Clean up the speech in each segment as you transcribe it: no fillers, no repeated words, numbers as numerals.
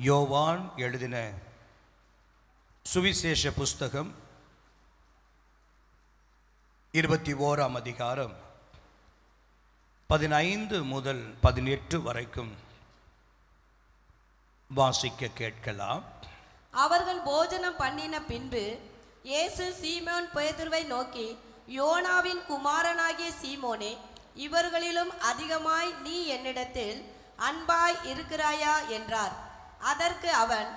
யோவான் எழுதின சுவிசேஷ புஸ்தகம் 21ஆம் அதிகாரம் 15 முதல் 18 வரைக்கும் வாசிக்க கேட்கலாம். அவர்கள் போஜனம் பண்ணின பின்பு இயேசு சீமோன் பேதுருவை நோக்கி, யோனாவின் குமாரனாகிய சீமோனே, இவர்களிலும் அதிகமாய் நீ என்னிடத்தில் அன்பாய் இருக்கிறாயா என்றார். அதற்கு அவன்,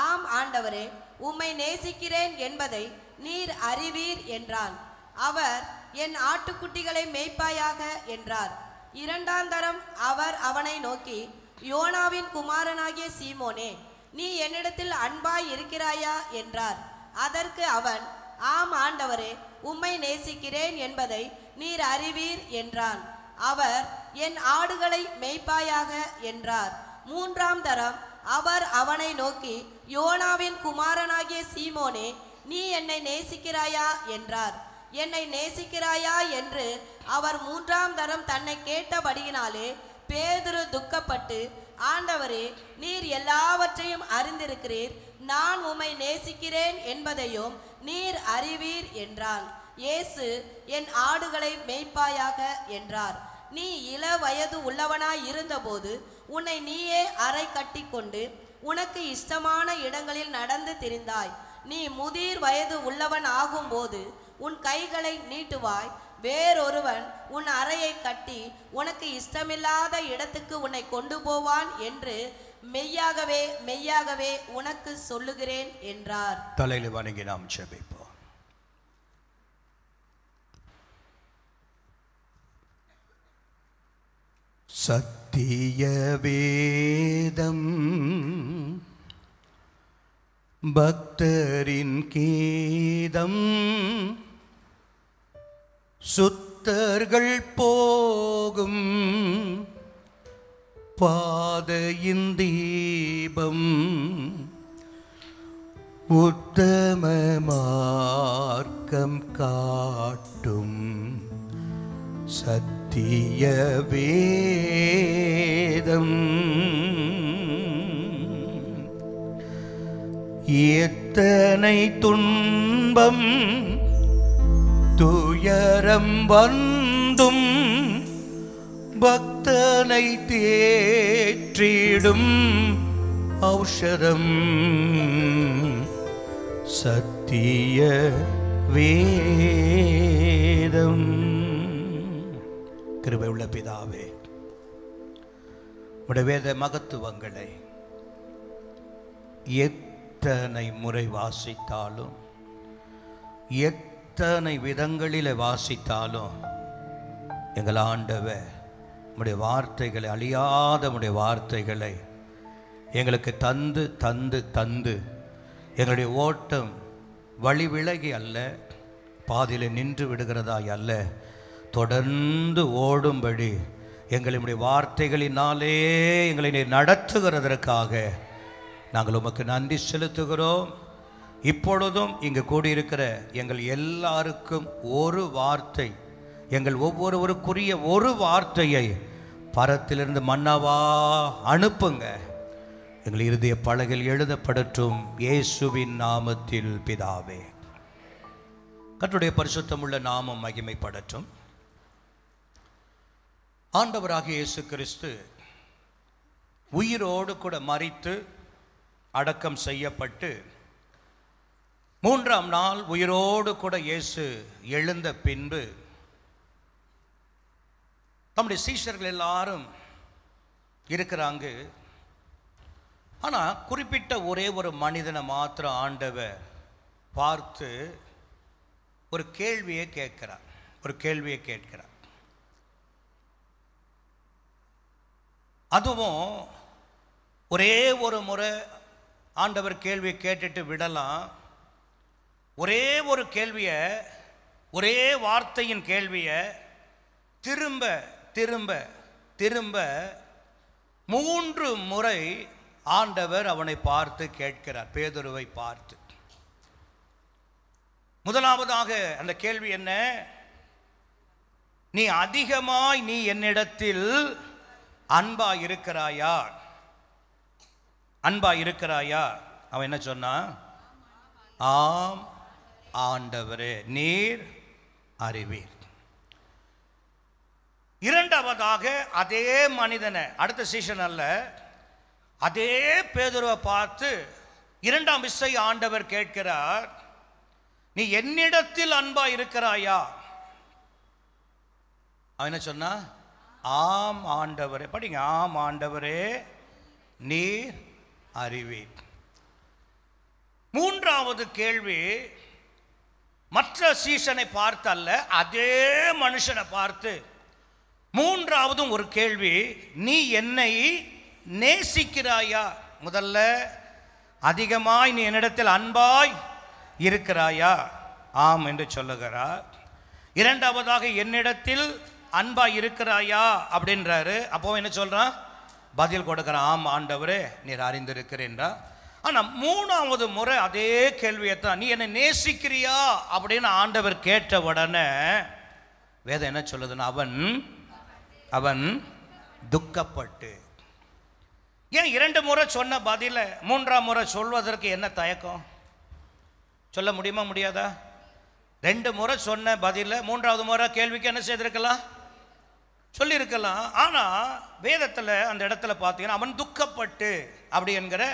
ஆம் ஆண்டவரே, உம்மை நேசிக்கிறேன் என்பதை நீர் அறிவீர் என்றான். அவர், என் ஆட்டுக்குட்டிகளை மேய்ப்பாயாக என்றார். இரண்டாம் தரம் அவர் அவனை நோக்கி, யோனாவின் குமாரனாகிய சீமோனே, நீ என்னிடத்தில் அன்பாய் இருக்கிறாயா என்றார். அதற்கு அவன், ஆம் ஆண்டவரே, உம்மை நேசிக்கிறேன் என்பதை நீர் அறிவீர் என்றான். அவர், என் ஆடுகளை மேய்ப்பாயாக என்றார். மூன்றாம் தரம் அவர் அவனை நோக்கி, யோனாவின் குமாரனாகிய சீமோனே, நீ என்னை நேசிக்கிறாயா என்றார். என்னை நேசிக்கிறாயா என்று அவர் மூன்றாம் தரம் தன்னை கேட்டபடியினாலே பேதுரு துக்கப்பட்டு, ஆண்டவரே, நீர் எல்லாவற்றையும் அறிந்திருக்கிறீர், நான் உம்மை நேசிக்கிறேன் என்பதையும் நீர் அறிவீர் என்றான். இயேசு, என் ஆடுகளை மேய்ப்பாயாக என்றார். நீ இள வயது உள்ளவனாய் இருந்தபோது உன்னை நீயே அறை கட்டி கொண்டு உனக்கு இஷ்டமான இடங்களில் நடந்து திரிந்தாய். நீ முதிர் வயது உள்ளவன் ஆகும்போது உன் கைகளை நீட்டுவாய், வேறொருவன் உன் அறையை கட்டி உனக்கு இஷ்டமில்லாத இடத்துக்கு உன்னை கொண்டு போவான் என்று மெய்யாகவே மெய்யாகவே உனக்கு சொல்லுகிறேன் என்றார். தலையில் வணங்கி நாம் ஜெபிப்போம். சத்திய வேதம் பக்தரின் கீதம், சுத்தர்கள் போகும் பாதையின் தீபம், உத்தம மார்க்கம் காட்டும் சத்திய வேதம். எத்தனை துன்பம் துயரம் வந்தும் பக்தனை தேற்றிடும் ஔஷதம் சத்திய வேதம். கிருபை உள்ள பிதாவே, உடைய வேத மகத்துவங்களை எத்தனை முறை வாசித்தாலும், எத்தனை விதங்களில் வாசித்தாலும், எங்கள் ஆண்டவர் உடைய வார்த்தைகளை, அழியாத உடைய வார்த்தைகளை எங்களுக்கு தந்து தந்து தந்து எங்களுடைய ஓட்டம் வழி விலகி அல்ல, பாதியில் நின்று விடுகிறதாய் அல்ல, தொடர்ந்து ஓடும்படி எங்களுடைய வார்த்தைகளினாலே எங்களை நடத்துகிறதற்காக நாங்கள் உமக்கு நன்றி செலுத்துகிறோம். இப்பொழுதும் இங்கு கூடியிருக்கிற எங்கள் எல்லாருக்கும் ஒரு வார்த்தை, எங்கள் ஒவ்வொருவருக்குரிய ஒரு வார்த்தையை பரத்திலிருந்து மன்னாவா அனுப்புங்க. எங்கள் இருதய பலகையில் எழுதப்படட்டும், இயேசுவின் நாமத்தில் பிதாவே. கர்த்தருடைய பரிசுத்தமுள்ள நாமம் மகிமைப்படட்டும். ஆண்டவராகிய இயேசு கிறிஸ்து உயிரோடு கூட மரித்து அடக்கம் செய்யப்பட்டு 3ஆம் நாள் உயிரோடு கூட இயேசு எழுந்த பின்பு தம்முடைய சீஷர்கள் எல்லாரும் இருக்கிறாங்க. ஆனால் குறிப்பிட்ட ஒரே ஒரு மனிதனை மாத்திரம் ஆண்டவர் பார்த்து ஒரு கேள்வியை கேட்கிறார். அதுவும் ஒரே ஒரு முறை ஆண்டவர் கேள்வியை கேட்டுட்டு விடலாம். ஒரே ஒரு கேள்வியை, ஒரே வார்த்தையின் கேள்வியை திரும்ப திரும்ப திரும்ப 3 முறை ஆண்டவர் அவனை பார்த்து கேட்கிறார், பேதுருவை பார்த்து. முதலாவதாக அந்த கேள்வி என்ன? நீ அதிகமாய் நீ என்னிடத்தில் அன்பாய் இருக்கிறாயா? அன்பா இருக்கிறாயா? அவன் என்ன சொன்னான்? ஆம் ஆண்டவரே, நீர் அறிவீர். இரண்டாவதாக அதே மனிதனை, அடுத்த சீசன் அல்ல, அதே பேதுருவை பார்த்து இரண்டாம் விசை ஆண்டவர் கேட்கிறார், நீ என்னிடத்தில் அன்பா இருக்கிறாயா? அவன் என்ன சொன்னா? ஆம் ஆண்டவரே. படிங்க, ஆம் ஆண்டவரே, நீர் அறிவீர். மூன்றாவது கேள்வி மற்ற சீசனை பார்த்து அல்ல, அதே மனுஷனை பார்த்து மூன்றாவதும் ஒரு கேள்வி, நீ என்னை நேசிக்கிறாயா? முதல்ல அதிகமாய் நீ என்னிடத்தில் அன்பாய் இருக்கிறாயா? ஆம் என்று சொல்லுகிறார். இரண்டாவதாக என்னிடத்தில் அன்பாய் இருக்கிறாயா அப்படின்றாரு. அப்போ என்ன சொல்றான்? பதில் கொடுக்கிறான், ஆம் ஆண்டவரே, நீர் அறிந்திருக்கிறேன்றா. ஆனா மூணாவது முறை அதே கேள்வியைத்தான், நீ என்னை நேசிக்கிறியா அப்படின்னு ஆண்டவர் கேட்ட உடனே வேதம் என்ன சொல்லுதுன்னா, அவன் துக்கப்பட்டு. ஏன் இரண்டு முறை சொன்ன பதில மூன்றாம் முறை சொல்வதற்கு என்ன தயக்கம்? சொல்ல முடியுமா, முடியாதா? ரெண்டு முறை சொன்ன பதில மூன்றாவது முறை கேள்விக்கு என்ன செய்திருக்கலாம்? சொல்லியிருக்கலாம். ஆனா வேதத்தில் அந்த இடத்துல பார்த்தீங்கன்னா அவன் துக்கப்பட்டு அப்படி என்கிற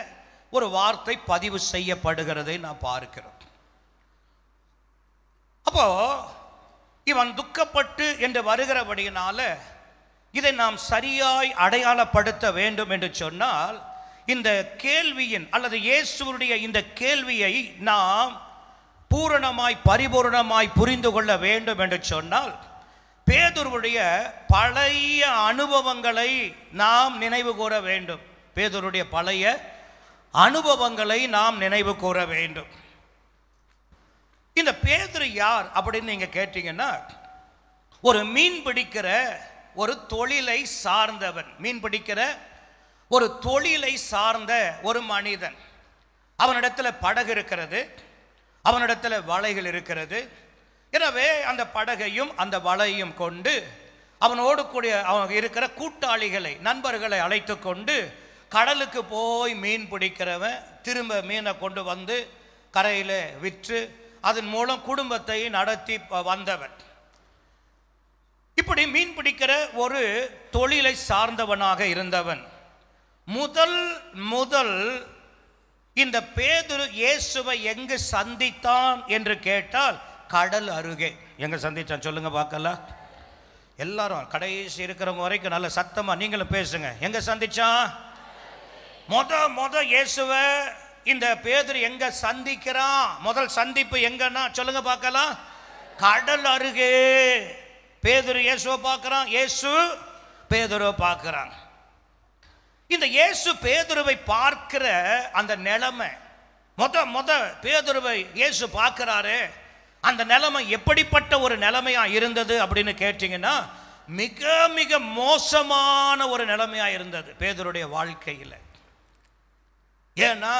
ஒரு வார்த்தை பதிவு செய்யப்படுகிறதை நான் பார்க்கிறோம். அப்போ இவன் துக்கப்பட்டு என்று வருகிறபடியினால இதை நாம் சரியாய் அடையாளப்படுத்த வேண்டும் என்று சொன்னால், இந்த கேள்வியின் அல்லது இயேசுவுடைய இந்த கேள்வியை நாம் பூரணமாய் பரிபூரணமாய் புரிந்து கொள்ள வேண்டும் என்று சொன்னால், பேதுருவுடைய பழைய அனுபவங்களை நாம் நினைவு கூற வேண்டும். பேதுருவுடைய பழைய அனுபவங்களை நாம் நினைவு கூற வேண்டும். இந்த பேதுரு யார் அப்படின்னு நீங்க கேட்டீங்கன்னா, ஒரு மீன் பிடிக்கிற ஒரு தொழிலை சார்ந்தவன், மீன் பிடிக்கிற ஒரு தொழிலை சார்ந்த ஒரு மனிதன். அவனிடத்தில் படகு இருக்கிறது, அவனிடத்தில் வலைகள் இருக்கிறது. எனவே அந்த படகையும் அந்த வலையும் கொண்டு அவனோடு கூடிய அவன் இருக்கிற கூட்டாளிகளை, நண்பர்களை அழைத்து கொண்டு கடலுக்கு போய் மீன் பிடிக்கிறவன் திரும்ப மீனை கொண்டு வந்து கரையில் விற்று அதன் மூலம் குடும்பத்தை நடத்தி வந்தவன். இப்படி மீன் பிடிக்கிற ஒரு தொழிலை சார்ந்தவனாக இருந்தவன். முதல் இந்த பேதுரு இயேசுவை எங்கு சந்தித்தான் என்று கேட்டால், கடல் அருகே. எங்க சந்திச்சான் சொல்லுங்க பார்க்கலாம். எல்லாரும் கடைசி இருக்கிறவங்க வரைக்கும் நல்ல சத்தமா நீங்களும் பேசுங்க. எங்க சந்திச்சான்? முத இயேசுவை இந்த பேதுரு எங்க சந்திக்கிறான்? முதல் சந்திப்பு எங்கன்னா சொல்லுங்க பார்க்கலாம். கடல் அருகே. பேதுரு இயேசுவை பார்க்கிறான், இயேசு பேதுருவை பார்க்கிறான். இந்த இயேசு பேதுருவை பார்க்கிற அந்த நிலைமை, முத பேதுருவை இயேசு பார்க்கிறாரு, அந்த நிலைமை எப்படிப்பட்ட ஒரு நிலைமையா இருந்தது அப்படின்னு கேட்டீங்கன்னா, மிக மிக மோசமான ஒரு நிலைமையா இருந்தது பேதுருடைய வாழ்க்கையில். ஏன்னா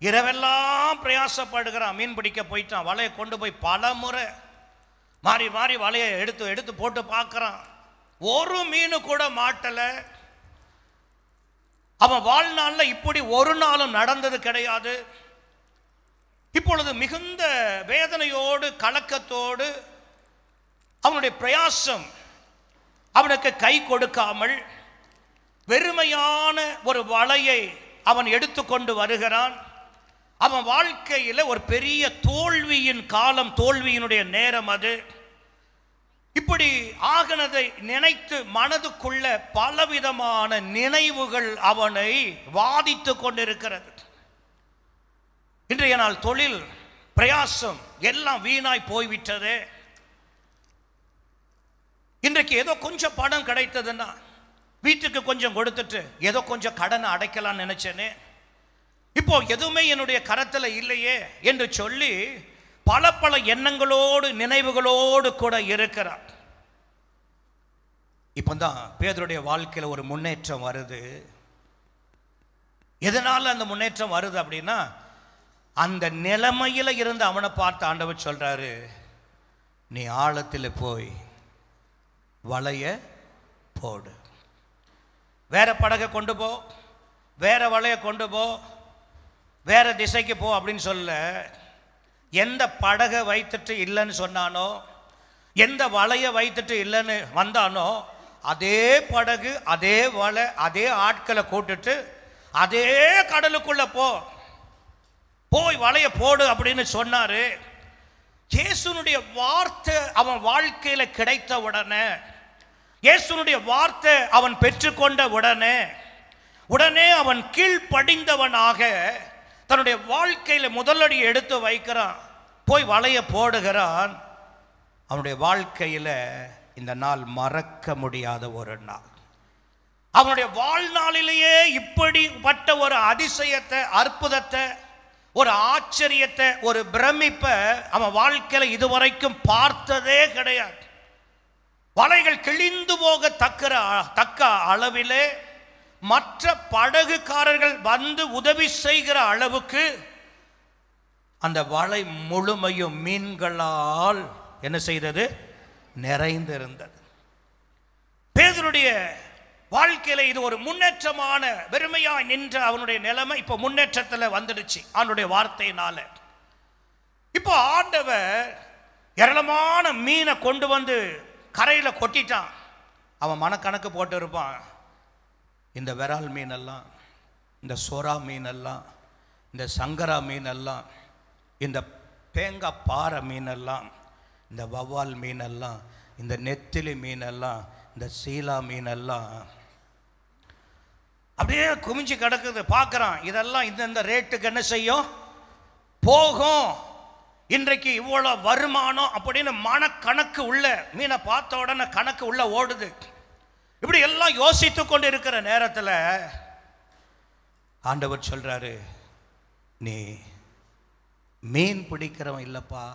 இரவெல்லாம் பிரயாசப்படுகிறான், மீன் பிடிக்க போயிட்டான், வலையை கொண்டு போய் பல முறை மாறி மாறி வலையை எடுத்து போட்டு பார்க்கறான், ஒரு மீன் கூட மாட்டலை. அவன் வாழ்நாளில் இப்படி ஒரு நாளும் நடந்தது கிடையாது. இப்பொழுது மிகுந்த வேதனையோடு கலக்கத்தோடு அவனுடைய பிரயாசம் அவனுக்கு கை கொடுக்காமல் வெறுமையான ஒரு வலையை அவன் எடுத்துக்கொண்டு வருகிறான். அவன் வாழ்க்கையில் ஒரு பெரிய தோல்வியின் காலம், தோல்வியினுடைய நேரம் அது. இப்படி ஆகினதை நினைத்து மனதுக்குள்ள பலவிதமான நினைவுகள் அவனை வாதித்து கொண்டிருக்கிறது. இன்றைய நாள் தொழில் பிரயாசம் எல்லாம் வீணாய் போய்விட்டது. இன்றைக்கு ஏதோ கொஞ்சம் பணம் கிடைத்ததுன்னா வீட்டுக்கு கொஞ்சம் கொடுத்துட்டு ஏதோ கொஞ்சம் கடனை அடைக்கலாம் நினைச்சேனே, இப்போ எதுவுமே என்னுடைய கரத்தில் இல்லையே என்று சொல்லி பல எண்ணங்களோடு நினைவுகளோடு கூட இருக்கிறார். இப்போதான் பேதுருடைய வாழ்க்கையில் ஒரு முன்னேற்றம் வருது. எதனால அந்த முன்னேற்றம் வருது அப்படின்னா, அந்த நிலைமையில் இருந்து அவனை பார்த்து ஆண்டவர் சொல்றாரு, நீ ஆழத்தில் போய் வலைய போடு, வேற படகை கொண்டு போ, வேற வலையை கொண்டு போ, வேற திசைக்கு போ அப்படின்னு சொல்ல. எந்த படகை வைத்துட்டு இல்லைன்னு சொன்னானோ, எந்த வலையை வைத்துட்டு இல்லைன்னு வந்தானோ, அதே படகு, அதே வலை, அதே ஆட்களை கூட்டுட்டு அதே கடலுக்குள்ள போய் வலையை போடு அப்படின்னு சொன்னாரு. இயேசுனுடைய வார்த்தை அவன் வாழ்க்கையில கிடைத்த உடனே, இயேசுனுடைய வார்த்தை அவன் பெற்றுக்கொண்ட உடனே அவன் கீழ்ப்படிந்தவனாக தன்னுடைய வாழ்க்கையில முதலடி எடுத்து வைக்கிறான், போய் வலைய போடுகிறான். அவனுடைய வாழ்க்கையில இந்த நாள் மறக்க முடியாத ஒரு நாள். அவனுடைய வாழ்நாளிலேயே இப்படிப்பட்ட ஒரு அதிசயத்தை, அற்புதத்தை, ஒரு ஆச்சரியத்தை, ஒரு பிரமிப்பை அவன் வாழ்க்கையில இதுவரைக்கும் பார்த்ததே கிடையாது. வலைகள் கிழிந்து போக தக்க அளவிலே மற்ற படகுக்காரர்கள் வந்து உதவி செய்கிற அளவுக்கு அந்த வலை முழுமையும் மீன்களால் என்ன செய்தது? நிறைந்திருந்தது. பேதுருடைய வாழ்க்கையில இது ஒரு முன்னேற்றமான, வெறுமையாய் நின்ற அவனுடைய நிலைமை இப்போ முன்னேற்றத்தில் வந்துடுச்சு அவனுடைய வார்த்தையினால. இப்போ ஆண்டவர் ஏராளமான மீனை கொண்டு வந்து கரையில் கொட்டிட்டான். அவன் மனக்கணக்கு போட்டு இருப்பான், இந்த விரால் மீனெல்லாம், இந்த சோறா மீனெல்லாம், இந்த சங்கரா மீனெல்லாம், இந்த தேங்காய் பாறை மீனெல்லாம், இந்த வவ்வால் மீனெல்லாம், இந்த நெத்திலி மீனெல்லாம், இந்த சீலா மீனெல்லாம் அப்படியே குமிஞ்சு கிடக்குது. பார்க்குறான், இதெல்லாம் இந்த ரேட்டுக்கு என்ன செய்யும், போகும், இன்றைக்கு இவ்வளோ வருமானம் அப்படின்னு மனக்கணக்கு உள்ள மீனை பார்த்த உடனே கணக்கு உள்ள ஓடுது. இப்படி எல்லாம் யோசித்து கொண்டு இருக்கிற நேரத்தில் ஆண்டவர் சொல்றாரு, நீ மீன் பிடிக்கிறவன் இல்லப்பா,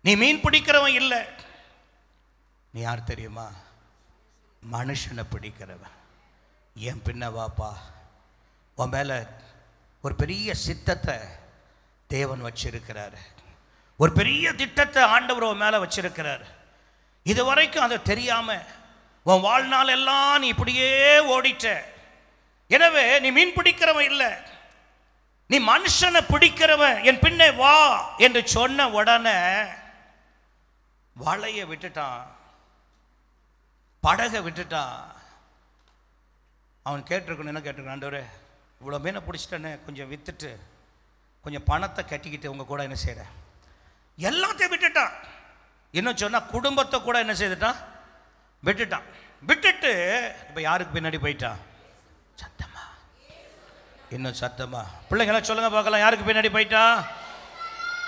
நீ மீன் பிடிக்கிறவன் இல்லை, நீ யார் தெரியுமா? மனுஷனை பிடிக்கிறவன். என் பின்ன வாப்பா, உன் மேல ஒரு பெரிய சித்தத்தை தேவன் வச்சிருக்கிறாரு, ஒரு பெரிய திட்டத்தை ஆண்டவர் உன் மேல வச்சிருக்கிறார். இதுவரைக்கும் அதை தெரியாம உன் வாழ்நாள் எல்லாம் நீ இப்படியே ஓடிட்ட. எனவே நீ மீன் பிடிக்கிறவன் இல்லை, நீ மனுஷனை பிடிக்கிறவன், என் பின்னே வா என்று சொன்ன உடனே வலையை விட்டுட்டான், படகை விட்டுட்டான். அவன் கேட்டிருக்கணும், என்ன கேட்டிருக்கணும்? ஆண்டவரே, இவ்வளோ மீனை பிடிச்சிட்டேன்னு கொஞ்சம் விற்றுட்டு கொஞ்சம் பணத்தை கட்டிக்கிட்டு உங்கள் கூட என்ன செய்கிறேன்? எல்லாத்தையும் விட்டுட்டான். இன்னும் சொன்னால் குடும்பத்தை கூட என்ன செய்துட்டான்? விட்டுட்டான். விட்டுட்டு இப்போ யாருக்கு பின்னாடி போயிட்டான்? சத்தமா, இன்னும் சத்தமா பிள்ளைங்களாம் சொல்லுங்க பார்க்கலாம், யாருக்கு பின்னாடி போயிட்டான்?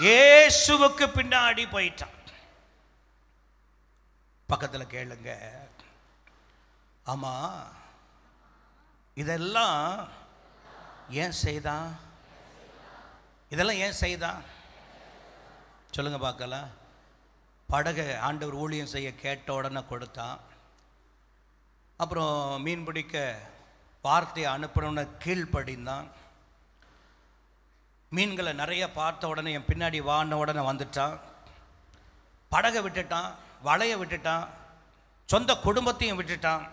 இயேசுவுக்கு பின்னாடி போயிட்டான். பக்கத்தில் கேளுங்க, ஆமா இதெல்லாம் ஏன் செய்தான்? இதெல்லாம் ஏன் செய்தான்? சொல்லுங்க பார்க்கலாம். படகை ஆண்டவர் ஊழியம் செய்ய கேட்ட உடனே கொடுத்தான். அப்புறம் மீன் பிடிக்க வார்த்தையை அனுப்பின கீழ்ப்படிந்தான். மீன்களை நிறைய பார்த்த உடனே என் பின்னாடி வான உடனே வந்துட்டான். படகை விட்டுட்டான், வலையை விட்டுட்டான், சொந்த குடும்பத்தையும் விட்டுட்டான்.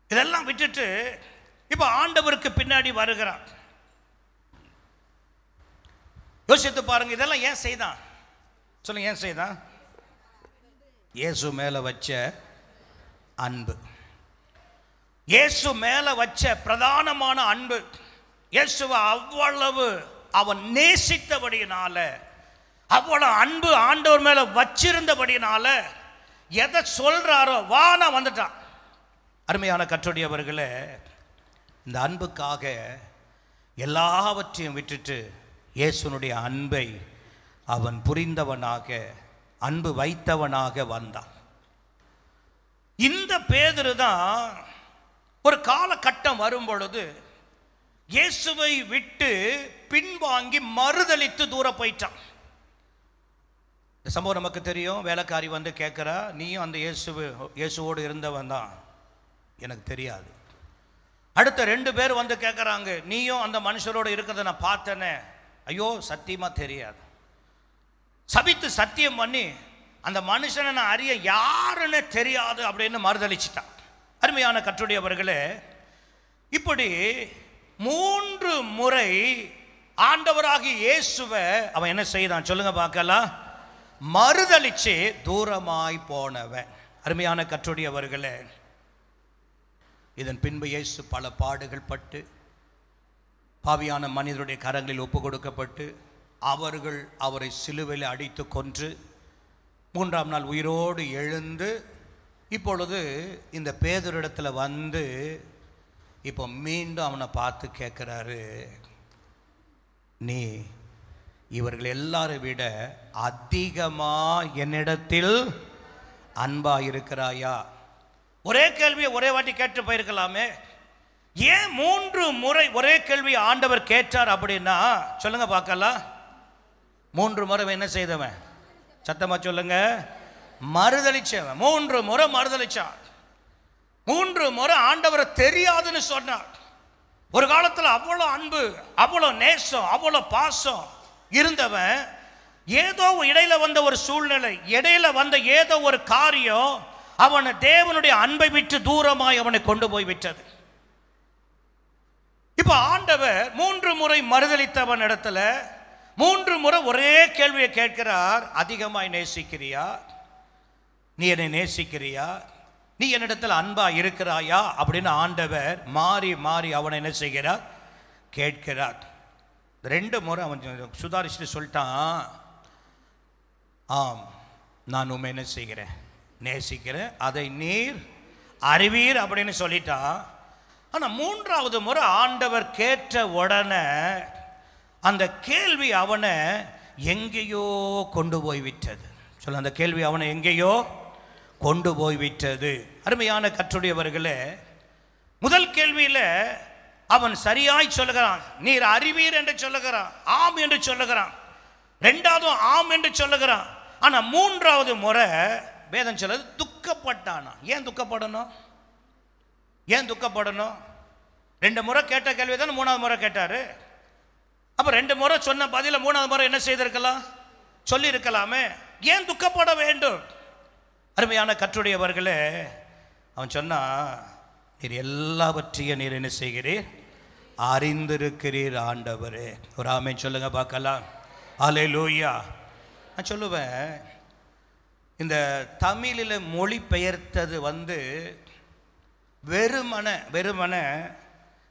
இதெல்லாம் விட்டுட்டு இப்போ ஆண்டவருக்கு பின்னாடி வருகிறான். யோசித்து பாருங்க, இதெல்லாம் ஏன் செய்தான்? சொல்லுங்க, ஏன் செய்தான்? இயேசு மேல வச்ச அன்பு, இயேசு மேல வச்ச பிரதானமான அன்பு. இயேசுவை அவ்வளவு அவன் நேசித்தபடியினால, அவ்வளவு அன்பு ஆண்டவர் மேல வச்சிருந்தபடியினால எதை சொல்றாரோ வானா வந்துட்டான். அருமையான கற்றோடியவர்களே, இந்த அன்புக்காக எல்லாவற்றையும் விட்டுட்டு இயேசுனுடைய அன்பை அவன் புரிந்தவனாக, அன்பு வைத்தவனாக வந்தான். இந்த பேதுரு தான் ஒரு காலகட்டம் வரும் பொழுது இயேசுவை விட்டு பின்வாங்கி மறுதலித்து தூர போயிட்டான். இந்த சம்பவம் நமக்கு தெரியும். வேலைக்காரி வந்து கேட்குறா, நீயும் அந்த இயேசுவோடு இருந்தவன் தான்? எனக்கு தெரியாது. அடுத்த 2 பேர் வந்து கேட்குறாங்க, நீயும் அந்த மனுஷரோடு இருக்கிறத நான் பார்த்தேனே? ஐயோ, சத்தியமா தெரியாது. சபித்து சத்தியம் பண்ணி அந்த மனுஷனை நான் அறிய யாருன்னு தெரியாது அப்படின்னு மறுதளிச்சிட்டான். அருமையான கர்த்தருடையவர்களே, இப்படி 3 முறை ஆண்டவராகிய இயேசுவை அவன் என்ன செய்தான் சொல்லுங்க பார்க்கலாம்? மறுதலிச்சு தூரமாய் போனவன். அருமையான கர்த்தருடையவர்களே, இதன் பின்பு இயேசு பல பாடுகள் பட்டு பாவியான மனிதருடைய கரங்களில் ஒப்பு கொடுக்கப்பட்டு அவர்கள் அவரை சிலுவையில் அடித்து கொன்று 3ஆம் நாள் உயிரோடு எழுந்து இப்பொழுது இந்த பேதுருவிடத்தில் வந்து இப்போ மீண்டும் அவனை பார்த்து கேட்குறாரு, நீ இவர்கள் எல்லாரை விட அதிகமாக என்னிடத்தில் அன்பா இருக்கிறாயா? ஒரே கேள்வியை ஒரே வாட்டி கேட்டு போயிருக்கலாமே. ஏன் 3 முறை ஒரே கேள்வியை ஆண்டவர் கேட்டார் அப்படின்னா சொல்லுங்க பார்க்கலாம்? 3 முறை என்ன செய்தவன்? சத்தமா சொல்லுங்க. மறுதலிச்சவன். 3 முறை மறுதலிச்சான். 3 முறை ஆண்டவரை தெரியாதுன்னு சொன்னார். ஒரு காலத்தில் அவ்வளோ அன்பு, அவ்வளோ நேசம், அவ்வளோ பாசம் இருந்தவன் ஏதோ இடையில வந்த ஒரு சூழ்நிலை, இடையில வந்த ஏதோ ஒரு காரியம் அவனை தேவனுடைய அன்பை விட்டு தூரமாய் அவனை கொண்டு போய் விட்டது. இப்ப ஆண்டவர் 3 முறை மறுதலித்தவன் இடத்துல 3 முறை ஒரே கேள்வியை கேட்கிறார், அதிகமாய் நேசிக்கிறியா? நீ என்னை நேசிக்கிறியா? நீ என்னிடத்தில் அன்பா இருக்கிறாயா அப்படின்னு ஆண்டவர் மாறி மாறி அவனை என்ன செய்கிறார்? கேட்கிறார். 2 முறை அவன் சுதாரிச்சுட்டு சொல்லிட்டான், ஆம் நான் உண்மை என்ன செய்கிறேன்? நேசிக்கிறேன், அதை நீர் அறிவீர் அப்படின்னு சொல்லிட்டான். ஆனால் 3ஆவது முறை ஆண்டவர் கேட்ட உடனே அந்த கேள்வி அவனை எங்கேயோ கொண்டு போய் விட்டது. சொல்ல, அந்த கேள்வி அவனை எங்கேயோ கொண்டு போய் விட்டது. அருமையான கர்த்தருடையவர்களே, முதல் கேள்வியில் அவன் சரியாய் சொல்லுகிறான், நீர் அறிவீர் என்று சொல்லுகிறான், ஆம் என்று சொல்லுகிறான். 2ஆவதும் ஆம் என்று சொல்லுகிறான். ஆனால் 3ஆவது முறை வேதம் சொல்லுது துக்கப்பட்டானா. ஏன் துக்கப்படணும்? ஏன் துக்கப்படணும்? 2 முறை கேட்ட கேள்வி தானே 3ஆவது முறை கேட்டாரு. அப்போ 2 முறை சொன்ன பதில 3ஆவது முறை என்ன செய்திருக்கலாம்? சொல்லி இருக்கலாமே. ஏன் துக்கப்பட வேண்டும்? அருமையான கர்த்தருடையவர்களே, அவன் சொன்னா, நீர் எல்லாவற்றையும் நீர் என்ன செய்கிறீர்? அறிந்திருக்கிறீர் ஆண்டவரே. ஒரு ஆமென் சொல்லுங்க பார்க்கலாம். அல்லேலூயா. நான் சொல்லுவேன், இந்த தமிழில் மொழி பெயர்த்தது வெறுமன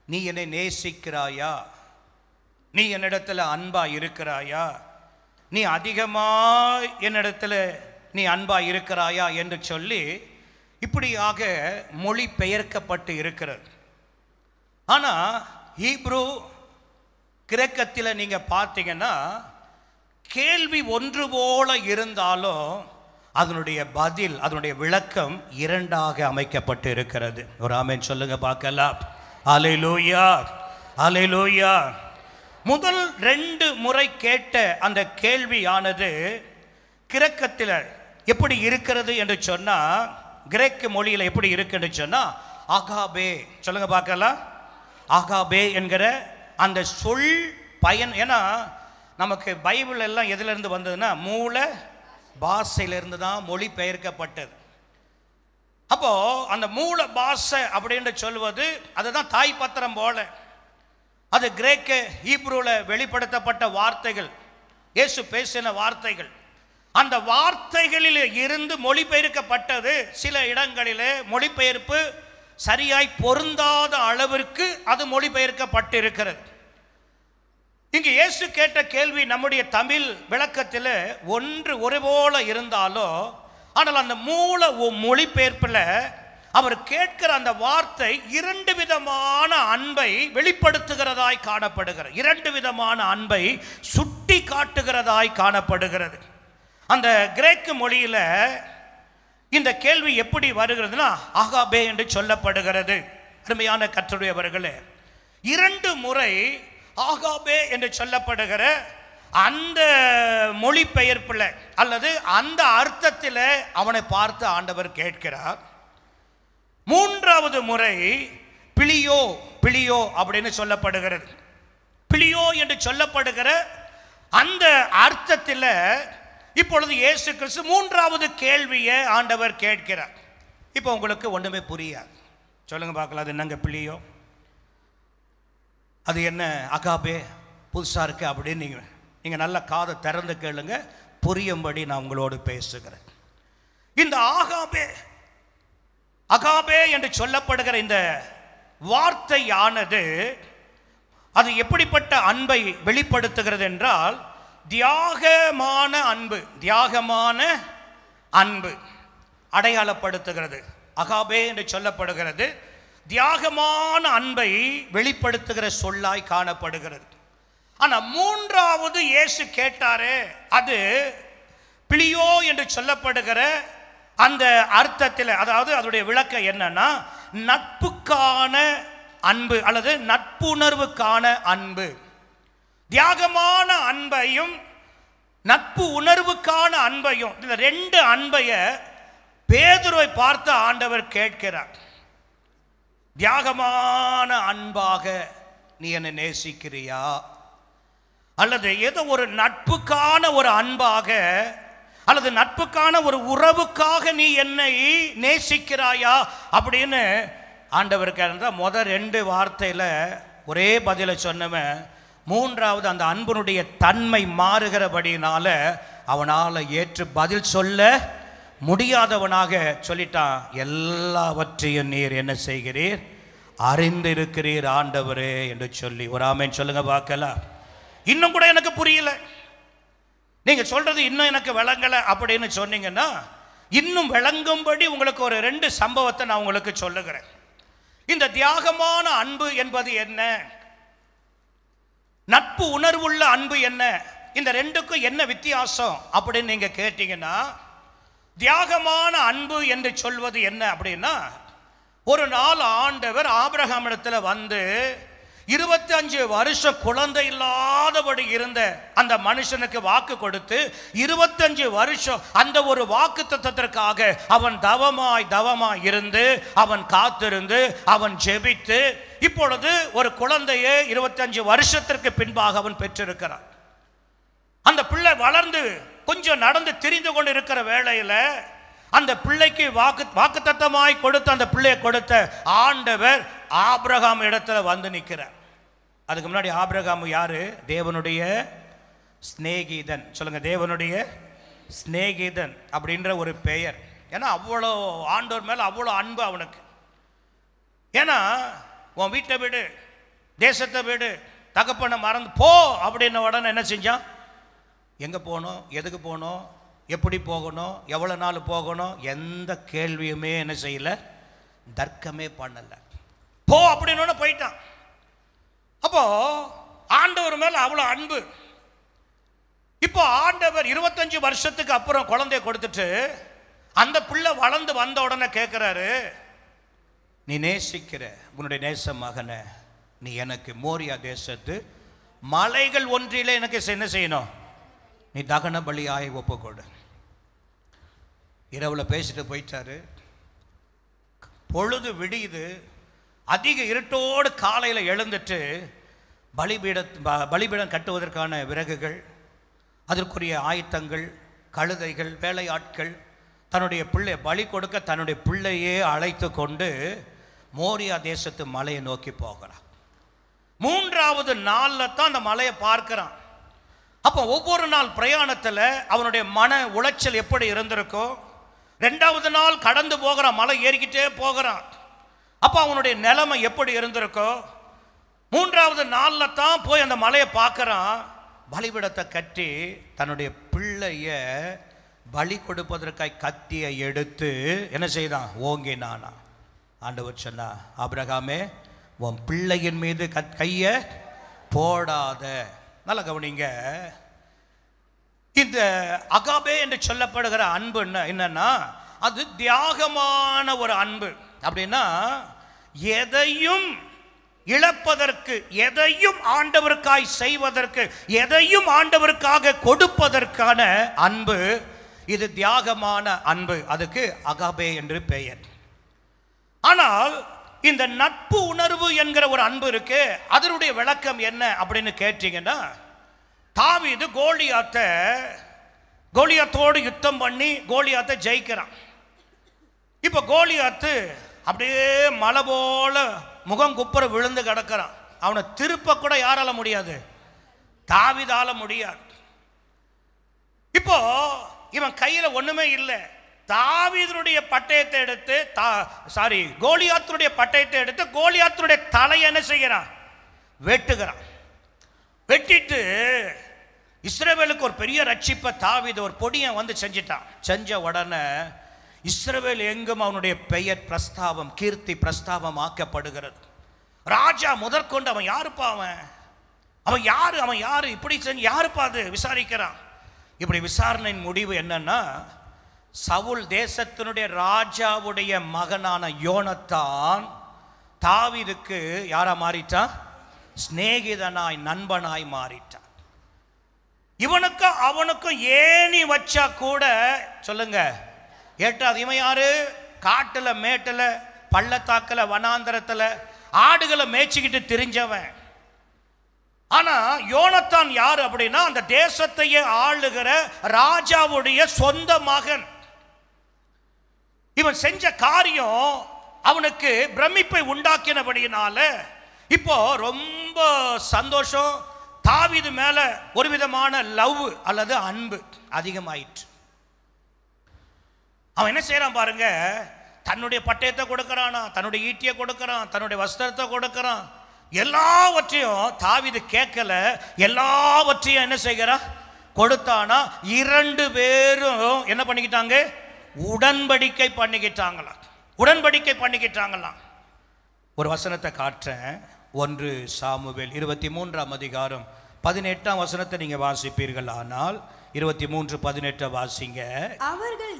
நீ என்னை நேசிக்கிறாயா, நீ என்னிடத்தில் அன்பா இருக்கிறாயா, நீ அதிகமாக என்னிடத்தில் நீ அன்பா இருக்கிறாயா என்று சொல்லி இப்படியாக மொழி பெயர்க்கப்பட்டு இருக்கிறது. ஆனால் ஹீப்ரு கிரேக்கத்தில் நீங்கள் பார்த்தீங்கன்னா கேள்வி ஒன்று போல இருந்தாலும் அதனுடைய பதில், அதனுடைய விளக்கம் 2ஆக அமைக்கப்பட்டு இருக்கிறது. ஒரு ஆமென் சொல்லுங்க பார்க்கலாம். அல்லேலூயா, அல்லேலூயா. முதல் 2 முறை கேட்ட அந்த கேள்வியானது கிரேக்கத்தில் எப்படி இருக்கிறது என்று சொன்னா, கிரேக்க மொழியில் எப்படி இருக்கு என்று சொன்னா ஆகாபே. சொல்லுங்க பார்க்கலாம். ஆகாபே என்கிற அந்த சொல் பயன். ஏன்னா நமக்கு பைபிள் எல்லாம் எதிலிருந்து வந்ததுன்னா மூல பாஷையிலிருந்து தான் மொழி பெயர்க்கப்பட்டது. அப்போ அந்த மூல பாஷை அப்படின்னு சொல்வது அதுதான் தாய் பத்திரம் போல. அது கிரேக்க ஹீப்ரூவில் வெளிப்படுத்தப்பட்ட வார்த்தைகள், இயேசு பேசின வார்த்தைகள். அந்த வார்த்தைகளில் இருந்து மொழிபெயர்க்கப்பட்டது. சில இடங்களிலே மொழிபெயர்ப்பு சரியாய் பொருந்தாத அளவிற்கு அது மொழிபெயர்க்கப்பட்டிருக்கிறது. இங்கு இயேசு கேட்ட கேள்வி நம்முடைய தமிழ் விளக்கத்தில் ஒன்று போல இருந்தாலும், ஆனால் அந்த மூல மொழிபெயர்ப்பில் அவர் கேட்கிற அந்த வார்த்தை 2 விதமான அன்பை வெளிப்படுத்துகிறதாய் காணப்படுகிறது. 2 விதமான அன்பை சுட்டி காட்டுகிறதாய் காணப்படுகிறது. அந்த கிரேக்க மொழியில் இந்த கேள்வி எப்படி வருகிறதுனா ஆகாபே என்று சொல்லப்படுகிறது. அருமையான கர்த்தருடையவர்களே, 2 முறை ஆகாபே என்று சொல்லப்படுகிற அந்த மொழிபெயர்ப்பில் அல்லது அந்த அர்த்தத்தில் அவனை பார்த்து ஆண்டவர் கேட்கிறார். 3ஆவது முறை பிளியோ அப்படின்னு சொல்லப்படுகிறது. பிளியோ என்று சொல்லப்படுகிற அந்த அர்த்தத்தில் இப்பொழுது இயேசு கிறிஸ்து 3ஆவது கேள்வியை ஆண்டவர் கேட்கிறார். இப்போ உங்களுக்கு ஒன்றுமே புரியாது. சொல்லுங்க பார்க்கலாம், அது என்னங்க பிள்ளையோ, அது என்ன அகாபே புதுசாக இருக்கு அப்படின்னு நீங்கள் நல்ல காதை திறந்து கேளுங்க, புரியும்படி நான் உங்களோடு பேசுகிறேன். இந்த அகாபே என்று சொல்லப்படுகிற இந்த வார்த்தையானது அது எப்படிப்பட்ட அன்பை வெளிப்படுத்துகிறது என்றால், தியாகமான அன்பு அடையாளப்படுத்துகிறது. அகாபே என்று சொல்லப்படுகிறது தியாகமான அன்பை வெளிப்படுத்துகிற சொல்லாய் காணப்படுகிறது. ஆனால் மூன்றாவது இயேசு கேட்டாரே, அது பிளியோ என்று சொல்லப்படுகிற அந்த அர்த்தத்தில், அதாவது அதனுடைய விளக்கம் என்னன்னா, நட்புக்கான அன்பு அல்லது நட்புணர்வுக்கான அன்பு. தியாகமான அன்பையும் நட்பு உணர்வுக்கான அன்பையும், இந்த ரெண்டு அன்பைய பேதுருவை பார்த்து ஆண்டவர் கேட்கிறார். தியாகமான அன்பாக நீ என்னை நேசிக்கிறியா, அல்லது ஏதோ ஒரு நட்புக்கான ஒரு அன்பாக அல்லது நட்புக்கான ஒரு உறவுக்காக நீ என்னை நேசிக்கிறாயா அப்படின்னு ஆண்டவர் கேட்டார். முதல் ரெண்டு வார்த்தையில் ஒரே பதிலை சொன்னவன், மூன்றாவது அந்த அன்பினுடைய தன்மை மாறுகிறபடினால அவனால் ஏற்று பதில் சொல்ல முடியாதவனாக சொல்லிட்டான், எல்லாவற்றையும் நீர் என்ன செய்கிறீர், அறிந்திருக்கிறீர் ஆண்டவரே என்று சொல்லி. ஒரு ஆமென் சொல்லுங்க பார்க்கலாம். இன்னும் கூட எனக்கு புரியல, நீங்க சொல்றது இன்னும் எனக்கு விளங்கலை அப்படின்னு சொன்னீங்கன்னா, இன்னும் விளங்கும்படி உங்களுக்கு ஒரு ரெண்டு சம்பவத்தை நான் உங்களுக்கு சொல்லுகிறேன். இந்த தியாகமான அன்பு என்பது என்ன, நட்பு உணர்வுள்ள அன்பு என்ன, இந்த ரெண்டுக்கும் என்ன வித்தியாசம் அப்படின்னு நீங்க கேட்டீங்கன்னா, தியாகமான அன்பு என்று சொல்வது என்ன அப்படின்னா, ஒரு நாள் ஆண்டவர் ஆபிரகாமிடத்தில் வந்து 25 வருஷம் குழந்தை இல்லாதபடி இருந்த அந்த மனுஷனுக்கு வாக்கு கொடுத்து 25 வருஷம் அந்த ஒரு வாக்கு தத்தத்திற்காக அவன் தவமாய் இருந்து அவன் காத்திருந்து அவன் ஜெபித்து இப்பொழுது ஒரு குழந்தையை 25 வருஷத்திற்கு பின்பாக அவன் பெற்றிருக்கிறான். அந்த பிள்ளை வளர்ந்து கொஞ்சம் நடந்து திரிந்து கொண்டு இருக்கிற வேளையில் அந்த பிள்ளைக்கு வாக்குத்தத்தமாய் கொடுத்த அந்த பிள்ளையை கொடுத்த ஆண்டவர் ஆபிரகாம் இடத்துல வந்து நிற்கிறார். அதுக்கு முன்னாடி ஆபிரகாம் யாரு, தேவனுடைய ஸ்நேகிதன். சொல்லுங்க, தேவனுடைய ஸ்நேகிதன் அப்படின்ற ஒரு பெயர். ஏன்னா அவ்வளோ ஆண்டவர் மேல அவ்வளோ அன்பு அவனுக்கு. ஏன்னா உன் வீட்டை விடு, தேசத்தை விடு, தகப்பனை மறந்து போ அப்படின்ன உடனே என்ன செஞ்சான், எங்கே போகணும், எதுக்கு போகணும், எப்படி போகணும், எவ்வளோ நாள் போகணும், எந்த கேள்வியுமே என்ன செய்யலை, தர்க்கமே பண்ணலை, போ அப்படின்னு போயிட்டான். அப்போ ஆண்டவர் மேல அவ்வளோ அன்பு. இப்போ ஆண்டவர் 25 வருஷத்துக்கு அப்புறம் குழந்தைய கொடுத்துட்டு அந்த பிள்ளை வளர்ந்து வந்த உடனே கேட்கிறாரு, நீ நேசிக்கிற உன்னுடைய நேச மகனை நீ எனக்கு மோரியா தேசத்து மலைகள் ஒன்றிலே எனக்கு என்ன செய்யணும், நீ தகன பலியாய் ஒப்புக்கொடு. இரவில் பேசிட்டு போயிட்டாரு. பொழுது அதிக இருட்டோடு காலையில் எழுந்துட்டு பலிபீடம் கட்டுவதற்கான விறகுகள், அதற்குரிய ஆயத்தங்கள், கழுதைகள், வேலையாட்கள், தன்னுடைய பிள்ளை பலி கொடுக்க தன்னுடைய பிள்ளையே அழைத்து கொண்டு மோரியா தேசத்து மலையை நோக்கி போகிறான். 3வது நாளில் தான் அந்த மலையை பார்க்கிறான். அப்போ ஒவ்வொரு நாள் பிரயாணத்தில் அவனுடைய மன உளைச்சல் எப்படி இருந்திருக்கோ, 2வது நாள் கடந்து போகிறான், மலை ஏறிக்கிட்டே போகிறான். அப்போ அவனுடைய நிலைமை எப்படி இருந்திருக்கோ, 3வது நாளில் தான் போய் அந்த மலையை பார்க்குறான். பலிபீடத்தை கட்டி தன்னுடைய பிள்ளைய பலி கொடுப்பதற்காக கத்தியை எடுத்து என்ன செய்தான், ஓங்கினானா. ஆண்டவர் சொன்னா, ஆபிரகாமே உன் பிள்ளையின் மீது கையை போடாத. நல்ல கவனிங்க, இந்த அகாபே என்று சொல்லப்படுகிற அன்பு என்னன்னா, அது தியாகமான ஒரு அன்பு. அப்படின்னா எதையும் இழப்பதற்கு, எதையும் ஆண்டவருக்காய் செய்வதற்கு, எதையும் ஆண்டவருக்காக கொடுப்பதற்கான அன்பு, இது தியாகமான அன்பு. அதுக்கு அகாபே என்று பெயர். ஆனால் இந்த நட்பு உணர்வு என்கிற ஒரு அன்பு இருக்கு, அதனுடைய விளக்கம் என்ன அப்படின்னு கேட்டீங்கன்னா, தாவீது கோலியாத்தோடு யுத்தம் பண்ணி கோலியாத்தை ஜெயிக்கிறான். இப்போ கோலியாத்து அப்படியே மலை போல முகம் குப்புற விழுந்து கிடக்கிறான். அவனை திருப்ப கூட யாரால முடியாது? தாவீதால முடியாது. இப்போ இவன் கையில ஒண்ணுமே இல்லை. தாவீதுடைய பட்டயத்தை எடுத்து கோலியாத்துடைய பட்டயத்தை எடுத்து கோலியாத்துடைய தலையை என்ன செய்கிறான்? வெட்டுகிறான். வெட்டிட்டு இஸ்ரவேலுக்கு ஒரு பெரிய ரட்சிப்பை தாவீது ஒரு பொடியை வந்து செஞ்சிட்டான். செஞ்ச உடனே இஸ்ரவேல் எங்கும் அவனுடைய பெயர் பிரஸ்தாபம், கீர்த்தி பிரஸ்தாபம் ஆக்கப்படுகிறது. ராஜா முதற்கொண்டு அவன் யாருப்பா, அவன் யாரு இப்படி செஞ்சு யாருப்பா அது விசாரிக்கிறான். இப்படி விசாரணையின் முடிவு என்னன்னா, சவுல் தேசத்தினுடைய ராஜாவுடைய மகனான யோனத்தான் தாவீதுக்கு யாரா மாறிட்டான்? சிநேகிதனாய், நண்பனாய் மாறிட்டான். இவனுக்கும் அவனுக்கும் ஏணி வச்சா கூட சொல்லுங்க ஏட்டாது. இவன் யாரு? காட்டுல மேட்டுல பள்ளத்தாக்குல வனாந்தரத்துல ஆடுகளை மேய்ச்சிக்கிட்டு திரிஞ்சவன். ஆனா யோனத்தான் யாரு அப்படின்னா, அந்த தேசத்தையே ஆளுகிற ராஜாவுடைய சொந்த மகன். இவன் செஞ்ச காரியம் அவனுக்கு பிரமிப்பை உண்டாக்கினபடியினால இப்போ ரொம்ப சந்தோஷம். தாவீது மேல ஒரு விதமான லவ் அல்லது அன்பு அதிகமாயிற்று. அவன் என்ன செய்யறான் பாருங்க, தன்னுடைய பட்டயத்தை கொடுக்கறானா, தன்னுடைய ஈட்டியை கொடுக்கறான், தன்னுடைய வஸ்திரத்தை கொடுக்கறான். எல்லாவற்றையும் தாவீது கேட்கல, எல்லாவற்றையும் என்ன செய்கிறான்? கொடுத்தானா. 2 பேரும் என்ன பண்ணிக்கிட்டாங்க? உடன்படிக்கை பண்ணிக்கிட்டாங்களாம். ஒரு வசனத்தை காட்டுறேன். 1 சாமுவேல் 23ஆம் அதிகாரம் 18ஆம் வசனத்தை நீங்க வாசிப்பீர்கள். ஆனால் 23:18 வாசிங்க. அவர்கள்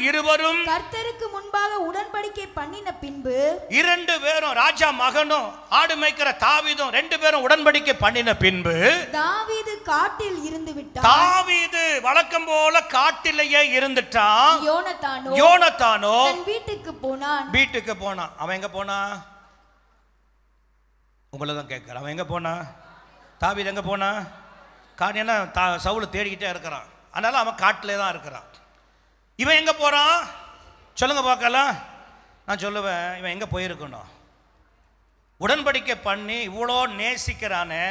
இருவரும் கர்த்தருக்கு முன்பாக உடன்படிக்கை பண்ணின பின்பு 2 பேரும், ராஜா மகனும் ஆடு மேய்க்கிற தாவீதும் 2 பேரும் உடன்படிக்கை பண்ணின பின்பு தாவீது காட்டில் இருந்து விட்டான். தாவீது வழக்கம் போல காட்டிலேயே இருந்துட்டான். யோனத்தானோ தன் வீட்டுக்கு போனான். அவன் எங்க போனான்? உங்களை தான் கேட்கிறான். அவன் எங்க போனா? தாவீது எங்க போனா? காரணம் சவுல தேடிக்கிட்டே இருக்கிறான். அதனால அவன் காட்டிலே தான் இருக்கிறான். இவன் எங்க போறான் சொல்லுங்க பார்க்கலாம். நான் சொல்லுவேன், இவன் எங்க போயிருக்கணும்? உடன்படிக்கை பண்ணி இவ்வளோ நேசிக்கிறானே,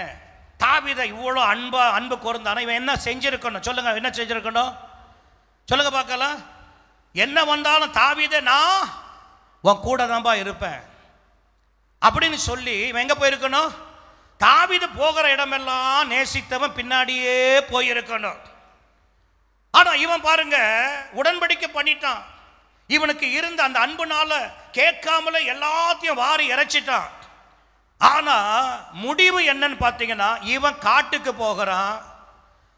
தாவீதை இவ்வளோ அன்பு கூர்ந்தானே, இவன் என்ன செஞ்சிருக்கணும் சொல்லுங்க? என்ன செஞ்சிருக்கணும் சொல்லுங்க பார்க்கலாம். என்ன வந்தாலும் தாவீதை நான் உன் கூட தான்பா இருப்பேன் அப்படின்னு சொல்லி இவன் எங்க போயிருக்கணும்? தாவீது போகிற இடமெல்லாம் நேசித்தவன் பின்னாடியே போயிருக்கணும். ஆனா இவன் பாருங்க, உடன்படிக்கை பண்ணிட்டான். இவனுக்கு இருந்த அந்த அன்புனால கேட்காமல எல்லாத்தையும் வாரி இறைச்சிட்டான். ஆனா முடிவு என்னன்னு பார்த்தீங்கன்னா, இவன் காட்டுக்கு போகிறான்,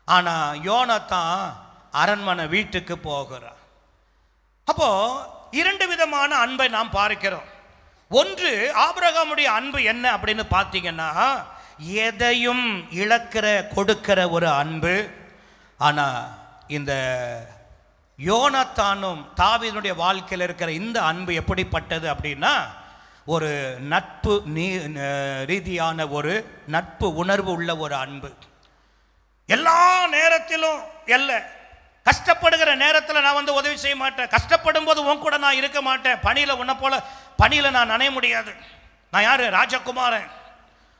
ஆனா யோனத்தான் அரண்மனை வீட்டுக்கு போகிறான். அப்போ 2 விதமான அன்பை நாம் பார்க்கிறோம். ஒன்று, ஆபிரகாமுடைய அன்பு என்ன அப்படின்னு பார்த்தீங்கன்னா, எதையும் இழக்கிற கொடுக்கிற ஒரு அன்பு. ஆனா இந்த யோனத்தானும் தாவீதுடைய வாழ்க்கையில் இருக்கிற இந்த அன்பு எப்படிப்பட்டது அப்படின்னா, ஒரு நட்பு ரீதியான ஒரு நட்பு உணர்வு உள்ள ஒரு அன்பு. எல்லா நேரத்திலும் கஷ்டப்படுகிற நேரத்தில் நான் வந்து உதவி செய்ய மாட்டேன். கஷ்டப்படும் போது உன் கூட நான் இருக்க மாட்டேன். பணியில் உன்னை போல பணியில் நான் நனைய முடியாது. நான் யாரு? ராஜகுமாரன்.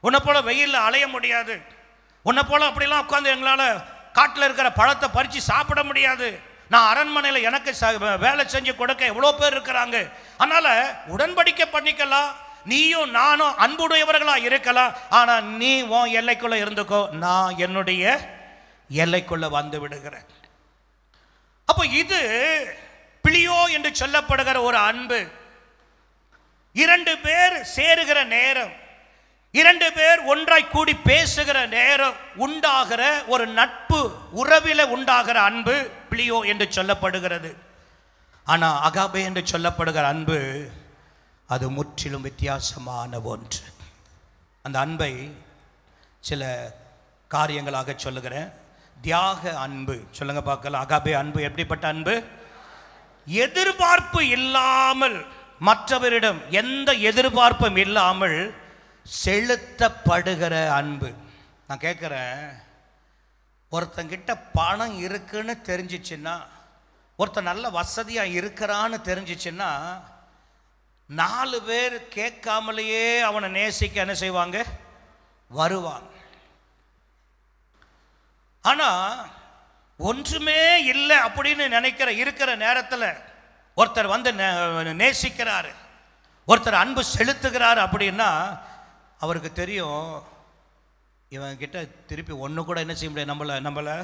உன்னை போல வெயிலில் அலைய முடியாது. உன்னை போல அப்படிலாம் உட்காந்து எங்களால் காட்டில் இருக்கிற பழத்தை பறித்து சாப்பிட முடியாது. நான் அரண்மனையில் எனக்கு வேலை செஞ்சு கொடுக்க எவ்வளோ பேர் இருக்கிறாங்க. அதனால உடன்படிக்கை பண்ணிக்கலாம், நீயும் நானும் அன்புடையவர்களா இருக்கலாம். ஆனா நீ உன் எல்லைக்குள்ள இருந்துக்கோ, நான் என்னுடைய எல்லைக்குள்ள வந்து விடுகிறேன். அப்போ இது பிளியோ என்று சொல்லப்படுகிற ஒரு அன்பு. 2 பேர் சேருகிற நேரம், 2 பேர் ஒன்றாய் கூடி பேசுகிற நேரம் உண்டாகிற ஒரு நட்பு உறவில உண்டாகிற அன்பு பிளியோ என்று சொல்லப்படுகிறது. ஆனா அகாபே என்று சொல்லப்படுகிற அன்பு அது முற்றிலும் வித்தியாசமான ஒன்று. அந்த அன்பை சில காரியங்களாக சொல்லுகிறேன். தியாக அன்பு சொல்லுங்க பார்க்கலாம். அகாபே அன்பு எப்படிப்பட்ட அன்பு? எதிர்பார்ப்பு இல்லாமல், மற்றவரிடம் எந்த எதிர்பார்ப்பும் இல்லாமல் செலுத்தப்படுகிற அன்பு. நான் கேட்குறேன், ஒருத்தங்கிட்ட பணம் இருக்குன்னு தெரிஞ்சிச்சுன்னா, ஒருத்தன் நல்ல வசதியாக இருக்கிறான்னு தெரிஞ்சிச்சுன்னா, 4 பேர் கேட்காமலேயே அவனை நேசிக்க என்ன செய்வாங்க? வருவாங்க. ஆனா ஒன்றுமே இல்லை அப்படின்னு இருக்கிற நேரத்தில் ஒருத்தர் வந்து நேசிக்கிறாரு, ஒருத்தர் அன்பு செலுத்துகிறாரு அப்படின்னா அவருக்கு தெரியும், இவன் கிட்ட திருப்பி ஒன்று கூட என்ன செய்ய முடியாது, நம்மளை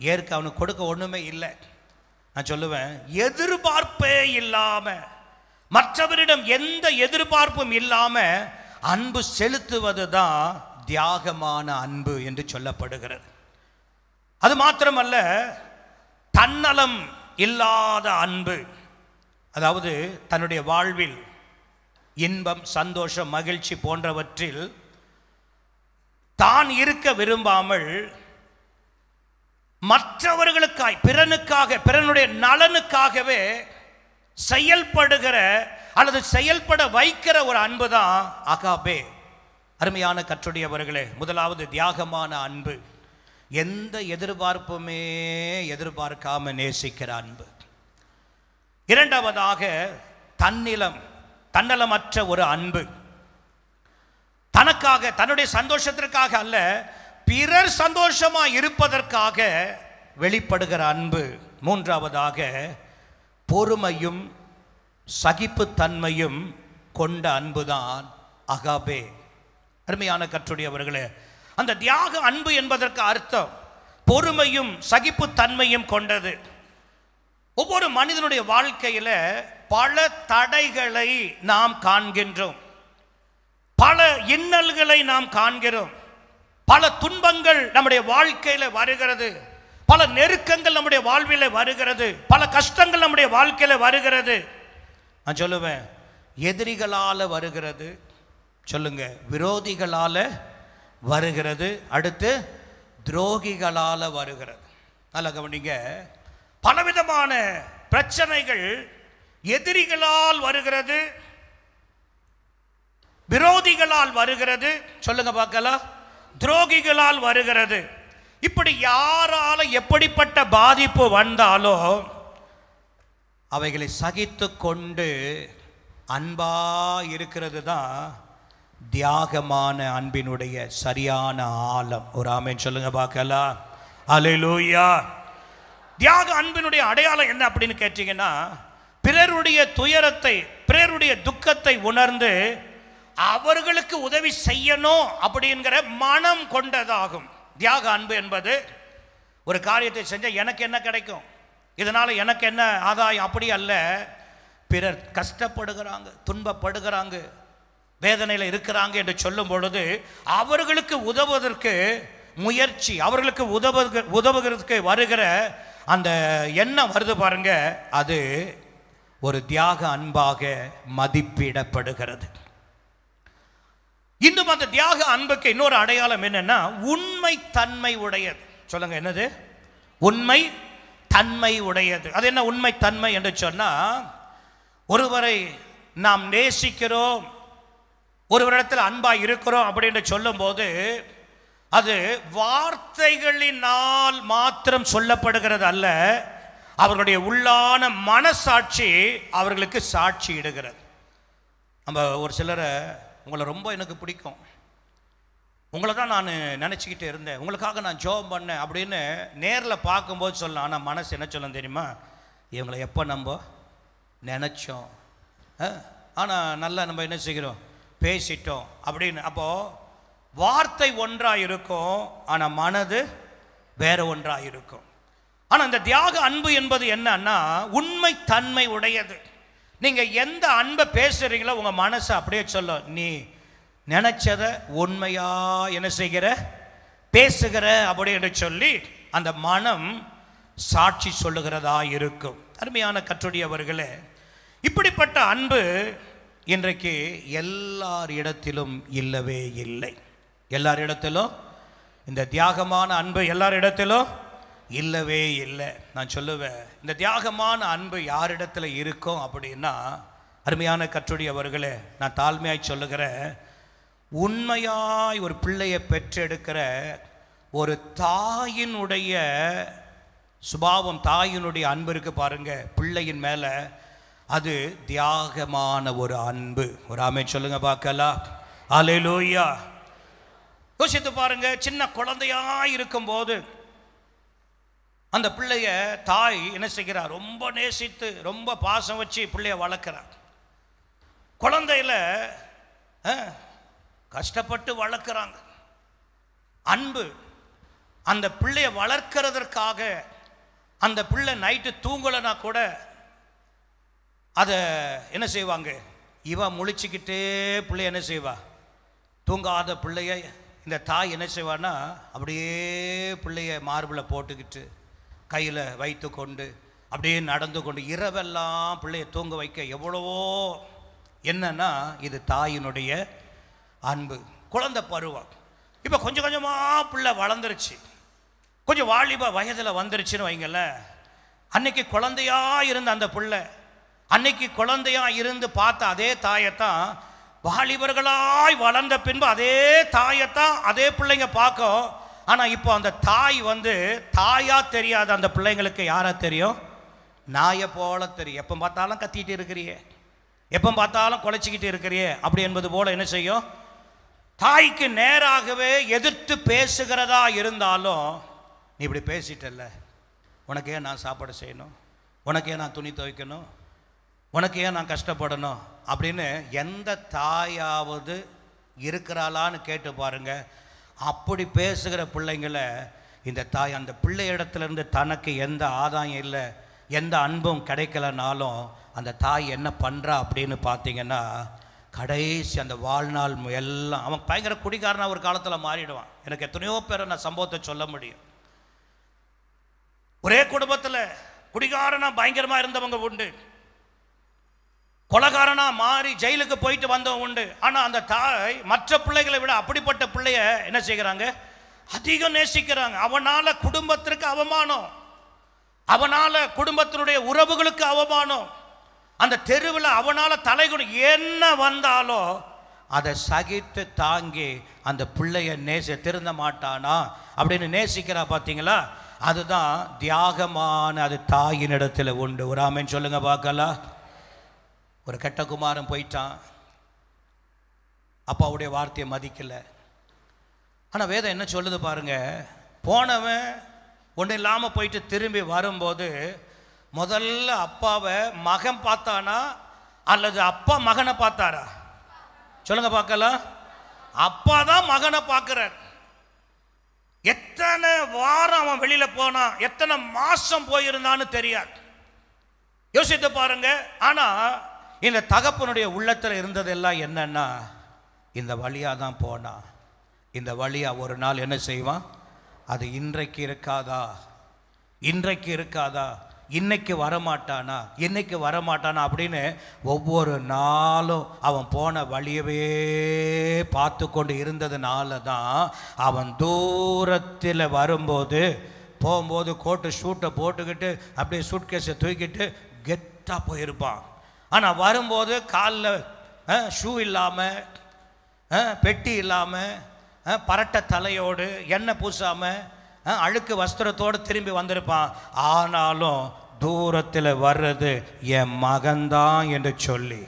ஏற்க அவனுக்கு கொடுக்க ஒன்றுமே இல்லை. நான் சொல்லுவேன், எதிர்பார்ப்பே இல்லாமல், மற்றவரிடம் எந்த எதிர்பார்ப்பும் இல்லாமல் அன்பு செலுத்துவது தான் தியாகமான அன்பு என்று சொல்லப்படுகிறது. அது மாத்திரமல்ல, தன்னலம் இல்லாத அன்பு. அதாவது தன்னுடைய வாழ்வில் இன்பம், சந்தோஷம், மகிழ்ச்சி போன்றவற்றில் தான் இருக்க விரும்பாமல் மற்றவர்களுக்காய், பிறனுக்காக, பிறனுடைய நலனுக்காகவே செயல்படுகிற அல்லது செயல்பட வைக்கிற ஒரு அன்பு தான் அகாபே. அருமையான கர்த்தருடையவர்களே, முதலாவது தியாகமான அன்பு. எந்த எதிர்பார்ப்புமே எதிர்பார்க்காம நேசிக்கிற அன்பு. இரண்டாவதாக தன்னலமற்ற ஒரு அன்பு. தனக்காக, தன்னுடைய சந்தோஷத்திற்காக அல்ல, பிறர் சந்தோஷமா இருப்பதற்காக வெளிப்படுகிற அன்பு. மூன்றாவதாக பொறுமையும் சகிப்புத்தன்மையும் கொண்ட அன்புதான் அகாபே. அருமையான கர்த்தருடையவர்களே, அந்த தியாக அன்பு என்பதற்கு அர்த்தம் பொறுமையும் சகிப்புத்தன்மையும் கொண்டது. ஒவ்வொரு மனிதனுடைய வாழ்க்கையில பல தடைகளை நாம் காண்கின்றோம், பல இன்னல்களை நாம் காண்கிறோம், பல துன்பங்கள் நம்முடைய வாழ்க்கையில வருகிறது, பல நெருக்கங்கள் நம்முடைய வாழ்வில் வருகிறது, பல கஷ்டங்கள் நம்முடைய வாழ்க்கையில வருகிறது. நான் சொல்லுவேன், எதிரிகளால வருகிறது, சொல்லுங்க, விரோதிகளால வருகிறது, அடுத்து துரோகிகளால வருகிறது. நல்ல கவனிங்க, பலவிதமான பிரச்சனைகள் எதிரிகளால் வருகிறது, விரோதிகளால் வருகிறது, சொல்லுங்க பார்க்கலாம், துரோகிகளால் வருகிறது. இப்படி யாரால எப்படிப்பட்ட பாதிப்பு வந்தாலும் அவைகளை சகித்து கொண்டு அன்பா இருக்கிறது தான் தியாகமான அன்பினுடைய சரியான ஆழம். ஒரு ஆமென் சொல்லுங்க பார்க்கலாம். அல்லேலூயா. தியாக அன்பினுடைய அடையாளம் என்ன அப்படின்னு கேட்டீங்கன்னா, பிறருடைய துயரத்தை, பிறருடைய துக்கத்தை உணர்ந்து அவர்களுக்கு உதவி செய்யணும் அப்படிங்கிற மனம் கொண்டதாகும். தியாக அன்பு என்பது ஒரு காரியத்தை செஞ்ச எனக்கு என்ன கிடைக்கும், இதனால எனக்கு என்ன ஆதாயம், அப்படி அல்ல. பிறர் கஷ்டப்படுகிறாங்க, துன்பப்படுகிறாங்க, வேதனையில் இருக்கிறாங்க என்று சொல்லும் பொழுது அவர்களுக்கு உதவுவதற்கு முயற்சி, அவர்களுக்கு உதவுகிறதுக்கு வருகிற அந்த எண்ணம் வருது பாருங்க, அது ஒரு தியாக அன்பாக மதிப்பிடப்படுகிறது. இன்னும் அந்த தியாக அன்புக்கு இன்னொரு அடையாளம் என்னன்னா, உண்மை தன்மை உடையது. சொல்லுங்க, என்னது? உண்மை தன்மை உடையது. அது என்ன உண்மை தன்மை என்று சொன்னா, ஒருவரை நாம் நேசிக்கிறோம், ஒருவரிடத்தில் அன்பா இருக்கிறோம் அப்படின்னு சொல்லும் போது அது வார்த்தைகளினால் மாத்திரம் சொல்லப்படுகிறது அல்ல, அவர்களுடைய உள்ளான மனசாட்சி அவர்களுக்கு சாட்சி இடுகிறது. நம்ம ஒரு சிலரை, உங்களை ரொம்ப எனக்கு பிடிக்கும், உங்களை தான் நான் நினச்சிக்கிட்டு இருந்தேன், உங்களுக்காக நான் ஜெபம் பண்ணேன் அப்படின்னு நேரில் பார்க்கும்போது சொல்லலாம். ஆனால் மனசு என்ன சொல்லும் தெரியுமா, இவங்களை எப்போ நம்ம நினச்சோம், ஆனால் நல்லா நம்ம என்ன செய்கிறோம், பேசிட்டோம் அப்படின்னு. அப்போது வார்த்தை ஒன்றாக இருக்கும், ஆனால் மனது வேற ஒன்றாக இருக்கும். ஆனால் இந்த தியாக அன்பு என்பது என்னன்னா, உண்மை தன்மை உடையது. நீங்கள் எந்த அன்பை பேசுகிறீங்களோ உங்கள் மனசை அப்படியே சொல்லும், நீ நினச்சதை உண்மையா என்ன செய்கிற, பேசுகிற அப்படின்னு சொல்லி அந்த மனம் சாட்சி சொல்லுகிறதா இருக்கும். அருமையான கர்த்தருடையவர்களே, இப்படிப்பட்ட அன்பு இன்றைக்கு எல்லார் இடத்திலும் இல்லவே இல்லை. எல்லார் இடத்திலும் இந்த தியாகமான அன்பு எல்லார் இடத்திலும் இல்லவே இல்லை. நான் சொல்லுவேன், இந்த தியாகமான அன்பு யாரிடத்துல இருக்கும் அப்படின்னா, அருமையான கர்த்தருடையவர்களே, நான் தாழ்மையாய் சொல்லுகிறேன், உண்மையாய் ஒரு பிள்ளையை பெற்றெடுக்கிற ஒரு தாயினுடைய சுபாவம், தாயினுடைய அன்பு இருக்கு பாருங்க பிள்ளையின் மேலே, அது தியாகமான ஒரு அன்பு. ஒரு ஆமென் சொல்லுங்க பார்க்கலாம். அல்லேலூயா. யோசித்து பாருங்க, சின்ன குழந்தையா இருக்கும்போது அந்த பிள்ளைய தாய் என்ன செய்கிறார்? ரொம்ப நேசித்து ரொம்ப பாசம் வச்சு பிள்ளைய வளர்க்கிறார். குழந்தையில கஷ்டப்பட்டு வளர்க்குறாங்க. அன்பு. அந்த பிள்ளைய வளர்க்கிறதற்காக அந்த பிள்ளை நைட்டு தூங்கலைன்னா கூட அதை என்ன செய்வாங்க? இவ முழிச்சுக்கிட்டே பிள்ளைய என்ன செய்வா? தூங்காத பிள்ளைய இந்த தாய் என்ன செய்வான்னா அப்படியே பிள்ளைய மார்பில் போட்டுக்கிட்டு கையில் வைத்து கொண்டு அப்படியே நடந்து கொண்டு இரவெல்லாம் பிள்ளைய தூங்க வைக்க எவ்வளவோ என்னன்னா இது தாயினுடைய அன்பு. குழந்தை பருவம். இப்போ கொஞ்சம் கொஞ்சமாக பிள்ளை வளர்ந்துருச்சு, கொஞ்சம் வாலிப வயதில் வந்துருச்சுன்னு வைங்களேன். அன்னைக்கு குழந்தையா இருந்த அந்த பிள்ளை, அன்னைக்கு குழந்தையா இருந்து பார்த்த அதே தாயைத்தான் வாலிபர்களாய் வளர்ந்த பின்பு அதே தாயைத்தான் அதே பிள்ளைங்க பார்க்கும். ஆனால் இப்போ அந்த தாய் தாயா தெரியாத அந்த பிள்ளைங்களுக்கு யாரா தெரியும்? நாயை போல தெரியும். எப்போ பார்த்தாலும் கத்திட்டு இருக்கிறியே, எப்போ பார்த்தாலும் குலைச்சிக்கிட்டு இருக்கிறியே அப்படி என்பது போல என்ன செய்யும்? தாய்க்கு நேராகவே எதிர்த்து பேசுகிறதா இருந்தாலும், நீ இப்படி பேசிட்டல்ல, உனக்கு ஏன் நான் சாப்பாடு செய்யணும், உனக்கு ஏன் நான் துணி துவைக்கணும், உனக்கு ஏன் நான் கஷ்டப்படணும் அப்படின்னு எந்த தாயாவது இருக்கிறாளான்னு கேட்டு பாருங்க. அப்படி பேசுகிற பிள்ளைங்களை இந்த தாய் அந்த பிள்ளை இடத்துலேருந்து தனக்கு எந்த ஆதாயம் இல்லை, எந்த அன்பும் கிடைக்கலனாலும் அந்த தாய் என்ன பண்ணுறா அப்படின்னு பார்த்தீங்கன்னா, கடைசி அந்த வாழ்நாள் எல்லாம் அவன் பயங்கர குடிகாரனாக ஒரு காலத்தில் மாறிடுவான். எனக்கு எத்தனையோ பேரை நான் சம்பவத்தை சொல்ல முடியும். ஒரே குடும்பத்தில் குடிகாரனா பயங்கரமாக இருந்தவங்க உண்டு, கொலைகாரனா மாறி ஜெயிலுக்கு போயிட்டு வந்தவங்க உண்டு. ஆனால் அந்த தாய் மற்ற பிள்ளைகளை விட அப்படிப்பட்ட பிள்ளைய என்ன செய்கிறாங்க? அதிகம் நேசிக்கிறாங்க. அவனால குடும்பத்திற்கு அவமானம், அவனால குடும்பத்தினுடைய உறவுகளுக்கு அவமானம், அந்த தெருவில் அவனால தலைகுனி என்ன வந்தாலும் அதை சகித்து தாங்கி அந்த பிள்ளைய திருந்த மாட்டானா அப்படின்னு நேசிக்கிறா. பார்த்தீங்களா? அதுதான் தியாகமான அது தாயின் இடத்துல உண்டு. ஒரு ஆமென் சொல்லுங்க பார்க்கலாம். ஒரு கெட்ட குமாரன் போயிட்டான், அப்பாவுடைய வார்த்தையை மதிக்கலை. ஆனால் வேதம் என்ன சொல்லுது பாருங்க, போனவன் ஒன்றும் இல்லாமல் போயிட்டு திரும்பி வரும்போது முதல்ல அப்பாவை மகன் பார்த்தானா அல்லது அப்பா மகனை பார்த்தாரா? சொல்லுங்க பார்க்கலாம். அப்பா தான் மகனை பார்க்கிறார். எத்தனை வாரம் அவன் வெளியில போனா, எத்தனை மாசம் போயிருந்தான்னு தெரியாது. யோசித்து பாருங்க. ஆனா இந்த தகப்பனுடைய உள்ளத்தில் இருந்ததெல்லாம் என்னன்னா, இந்த வழியா தான் போனா, இந்த வழியா ஒரு நாள் என்ன செய்வான்? அது இன்றைக்கு இருக்காதா, இன்றைக்கு இருக்காதா, இன்னைக்கு வரமாட்டானா, இன்னைக்கு வரமாட்டானா அப்படின்னு ஒவ்வொரு நாளும் அவன் போன வழியவே பார்த்து கொண்டு இருந்ததுனால தான் அவன் தூரத்தில் வரும்போது போகும்போது கோட்டு ஷூட்டை போட்டுக்கிட்டு அப்படியே சூட்கேஸை தூக்கிட்டு கெத்தாக போயிருப்பான். ஆனால் வரும்போது காலில் ஷூ இல்லாமல், பெட்டி இல்லாமல், பரட்ட தலையோடு, எண்ணெய் பூசாமல், அழுக்கு வஸ்திரத்தோடு திரும்பி வந்திருப்பான். ஆனாலும் தூரத்தில் வர்றது என் மகன்தான் என்று சொல்லி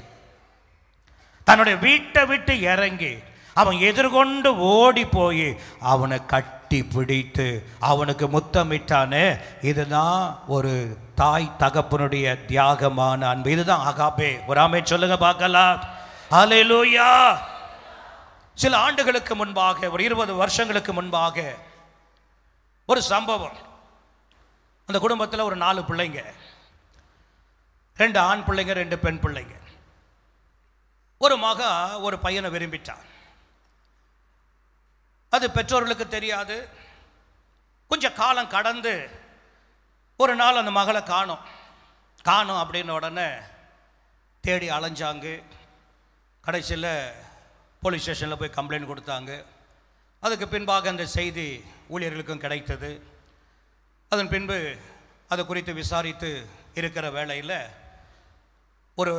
தன்னுடைய வீட்டை விட்டு இறங்கி அவன் எதிர்கொண்டு ஓடி போய் அவனை கட்டி பிடித்து அவனுக்கு முத்தமிட்டானே. இதுதான் ஒரு தாய் தகப்பனுடைய தியாகமான அன்பு. இதுதான் அகாபே. ஒரு ஆமென் சொல்லுங்க பார்க்கலாம். ஹல்லேலூயா. சில ஆண்டுகளுக்கு முன்பாக, ஒரு 20 வருஷங்களுக்கு முன்பாக ஒரு சம்பவம். அந்த குடும்பத்தில் ஒரு 4 பிள்ளைங்க, 2 ஆண் பிள்ளைங்க, 2 பெண் பிள்ளைங்க. ஒரு மகா ஒரு பையனை விரும்பிட்டான். அது பெற்றோர்களுக்கு தெரியாது. கொஞ்சம் காலம் கடந்து ஒரு நாள் அந்த மகளை காணோம் அப்படின்னு உடனே தேடி அலைஞ்சாங்க. கடைசியில் போலீஸ் ஸ்டேஷனில் போய் கம்ப்ளைண்ட் கொடுத்தாங்க. அதுக்கு பின்பாக அந்த செய்தி ஊழியர்களுக்கும் கிடைத்தது. அதன் பின்பு அது குறித்து விசாரித்து இருக்கிற வேளையில் ஒரு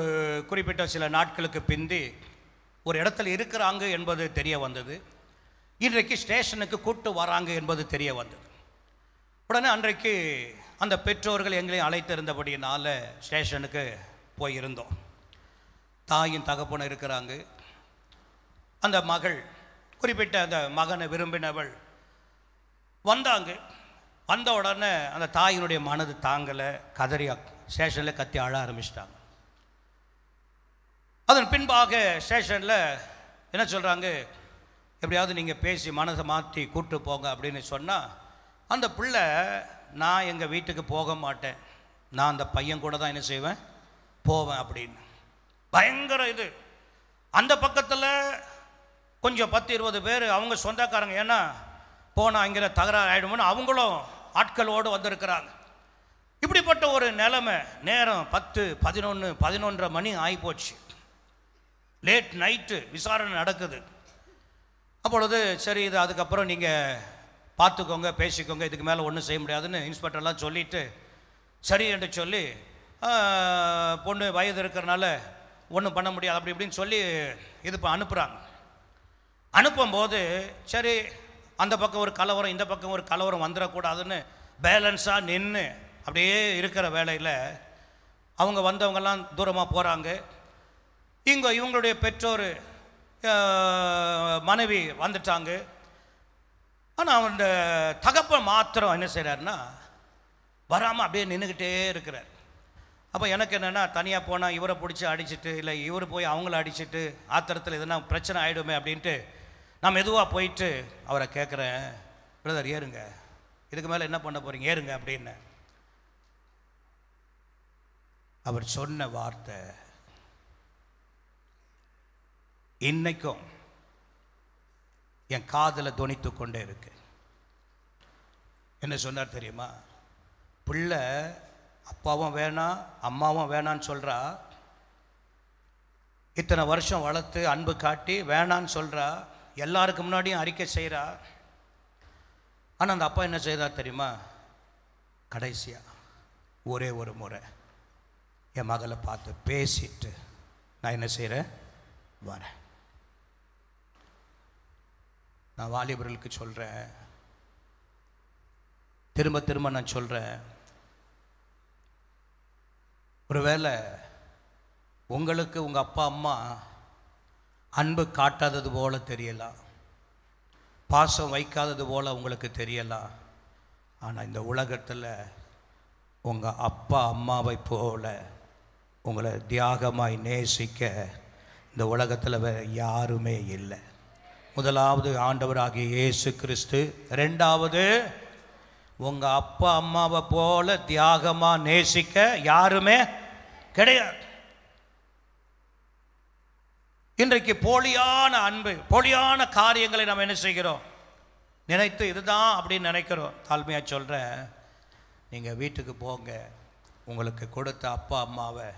குறிப்பிட்ட சில நாட்களுக்கு பிந்தி ஒரு இடத்துல இருக்கிறாங்க என்பது தெரிய வந்தது. இன்றைக்கு ஸ்டேஷனுக்கு கூட்டு வராங்க என்பது தெரிய வந்தது. உடனே அன்றைக்கு அந்த பெற்றோர்கள் எங்களையும் அழைத்திருந்தபடியினால ஸ்டேஷனுக்கு போயிருந்தோம். தாயின் தகப்பனும் இருக்கிறாங்க. அந்த மகள், குறிப்பிட்ட அந்த மகனை விரும்பினவள் வந்தாங்க. வந்த உடனே அந்த தாயினுடைய மனது தாங்கலை, கதறி ஸ்டேஷனில் கத்தி அழ ஆரம்பிச்சிட்டாங்க. அதன் பின்பாக ஸ்டேஷனில் என்ன சொல்கிறாங்க, எப்படியாவது நீங்கள் பேசி மனதை மாற்றி கூப்பிட்டு போங்க அப்படின்னு சொன்னால், அந்த பிள்ளை நான் எங்கள் வீட்டுக்கு போக மாட்டேன், நான் அந்த பையன் கூட தான் என்ன செய்வேன், போவேன் அப்படின்னு பயங்கர இது. அந்த பக்கத்தில் கொஞ்சம் 10-20 பேர் அவங்க சொந்தக்காரங்க, ஏன்னா போனால் அங்கே தகராறு ஆகிடுமோன்னு அவங்களும் ஆட்களோடு வந்திருக்கிறாங்க. இப்படிப்பட்ட ஒரு நிலைமை. நேரம் 10, 11, 11:30 மணி ஆகிப்போச்சு. லேட் நைட்டு விசாரணை நடக்குது. அப்பொழுது சரி, இது அதுக்கப்புறம் நீங்கள் பார்த்துக்கோங்க, பேசிக்கோங்க, இதுக்கு மேலே ஒன்றும் செய்ய முடியாதுன்னு இன்ஸ்பெக்டர்லாம் சொல்லிவிட்டு சரி என்று சொல்லி, பொண்ணு வயது இருக்கிறனால ஒன்றும் பண்ண முடியாது அப்படி இப்படின்னு சொல்லி இது அனுப்புகிறாங்க. அனுப்பும்போது சரி, அந்த பக்கம் ஒரு கலவரம், இந்த பக்கம் ஒரு கலவரம் வந்துடக்கூடாதுன்னு பேலன்ஸாக நின்று அப்படியே இருக்கிற வேளையில் அவங்க வந்தவங்கெல்லாம் தூரமாக போகிறாங்க. இங்கே இவங்களுடைய பெற்றோர் மனைவி வந்துட்டாங்க. ஆனால் அந்த தகப்பன் மாத்திரம் என்ன செய்கிறாருன்னா வராமல் அப்படியே நின்றுக்கிட்டே இருக்கிறார். அப்போ எனக்கு என்னென்னா, தனியாக போனால் இவரை பிடிச்சி அடிச்சுட்டு, இல்லை இவர் போய் அவங்கள அடிச்சுட்டு ஆத்திரத்தில் எதுனா பிரச்சனை ஆகிடுமே அப்படின்ட்டு நான் மெதுவாக போயிட்டு அவரை கேட்குறேன், பிரதர் ஏறுங்க, இதுக்கு மேலே என்ன பண்ண போகிறீங்க, ஏறுங்க அப்படின்னு. அவர் சொன்ன வார்த்தை இன்னைக்கும் என் காதில் தொனித்து கொண்டே இருக்கு. என்ன சொன்னார் தெரியுமா? பிள்ளை அப்பாவும் வேணாம் அம்மாவும் வேணான்னு சொல்கிறா, இத்தனை வருஷம் வளர்த்து அன்பு காட்டி வேணான்னு சொல்கிறா, எல்லாருக்கு முன்னாடியும் அறிக்கை செய்கிறா. ஆனால் அந்த அப்பா என்ன செய்தா தெரியுமா? கடைசியாக ஒரே ஒரு முறை என் மகளை பார்த்து பேசிட்டு நான் என்ன செய்கிறேன், வரேன். நான் வாலிபர்களுக்கு சொல்கிறேன், திரும்ப திரும்ப நான் சொல்கிறேன், ஒருவேளை உங்களுக்கு உங்கள் அப்பா அம்மா அன்பு காட்டாதது போல தெரியலாம், பாசம் வைக்காதது போல் உங்களுக்கு தெரியலாம். ஆனால் இந்த உலகத்தில் உங்கள் அப்பா அம்மாவை போல உங்களை தியாகமாய் நேசிக்க இந்த உலகத்தில் வேறு யாருமே இல்லை. முதலாவது ஆண்டவராகிய இயேசு கிறிஸ்து, ரெண்டாவது உங்கள் அப்பா அம்மாவை போல தியாகமாக நேசிக்க யாருமே கிடையாது. இன்றைக்கு போலியான அன்பு, போலியான காரியங்களை நாம் என்ன செய்கிறோம், நினைத்து இதுதான் அப்படின்னு நினைக்கிறோம். தாழ்மையாக சொல்கிறேன், நீங்கள் வீட்டுக்கு போங்க, உங்களுக்கு கொடுத்த அப்பா அம்மாவை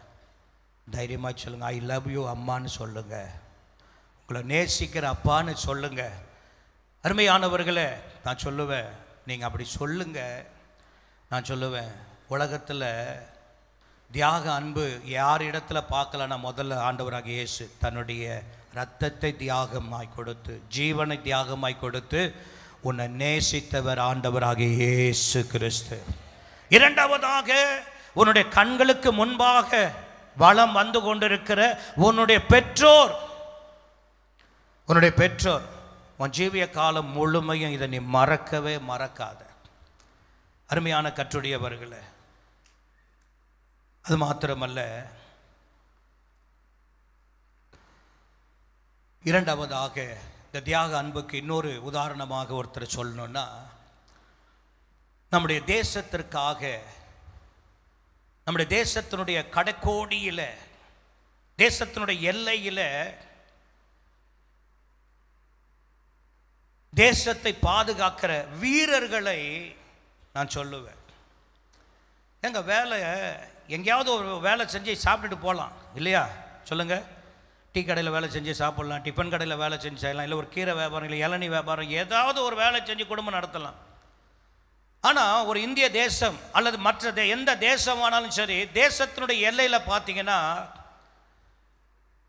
தைரியமாக சொல்லுங்கள், ஐ லவ் யூ அம்மான்னு சொல்லுங்கள், உங்களை நேசிக்கிற அப்பான்னு சொல்லுங்கள். அருமையானவர்களே, நான் சொல்லுவேன், நீங்கள் அப்படி சொல்லுங்கள். நான் சொல்லுவேன், உலகத்தில் தியாக அன்பு யார் இடத்துல பார்க்கலன்னா, முதல்ல ஆண்டவராகிய இயேசு தன்னுடைய இரத்தத்தை தியாகமாய் கொடுத்து, ஜீவனை தியாகமாய் கொடுத்து உன்னை நேசித்தவர் ஆண்டவராகிய இயேசு கிறிஸ்து. இரண்டாவதாக, உன்னுடைய கண்களுக்கு முன்பாக வலம் வந்து கொண்டிருக்கிற உன்னுடைய பெற்றோர், உன்னுடைய பெற்றோர். உன் ஜீவிய காலம் முழுமையும் இதை நீ மறக்கவே மறக்காத. அருமையான கற்றுடையவர்களே, அது மாத்திரமல்ல, இரண்டாவதாக இந்த தியாக அன்புக்கு இன்னொரு உதாரணமாக ஒருத்தர் சொல்லணும்னா, நம்முடைய தேசத்திற்காக, நம்முடைய தேசத்தினுடைய கடைக்கோடியில், தேசத்தினுடைய எல்லையில் தேசத்தை பாதுகாக்கிற வீரர்களை நான் சொல்லுவேன். எங்கள் வேலை எங்கேயாவது ஒரு வேலை செஞ்சு சாப்பிட்டுட்டு போகலாம் இல்லையா, சொல்லுங்கள். டீ கடையில் வேலை செஞ்சு சாப்பிட்லாம், டிஃபன் கடையில் வேலை செஞ்சு செய்யலாம், இல்லை ஒரு கீரை வியாபாரம், இல்லை இளநீ வியாபாரம், ஏதாவது ஒரு வேலை செஞ்சு குடும்பம் நடத்தலாம். ஆனால் ஒரு இந்திய தேசம் அல்லது மற்ற எந்த தேசமானாலும் சரி, தேசத்தினுடைய எல்லையில் பார்த்தீங்கன்னா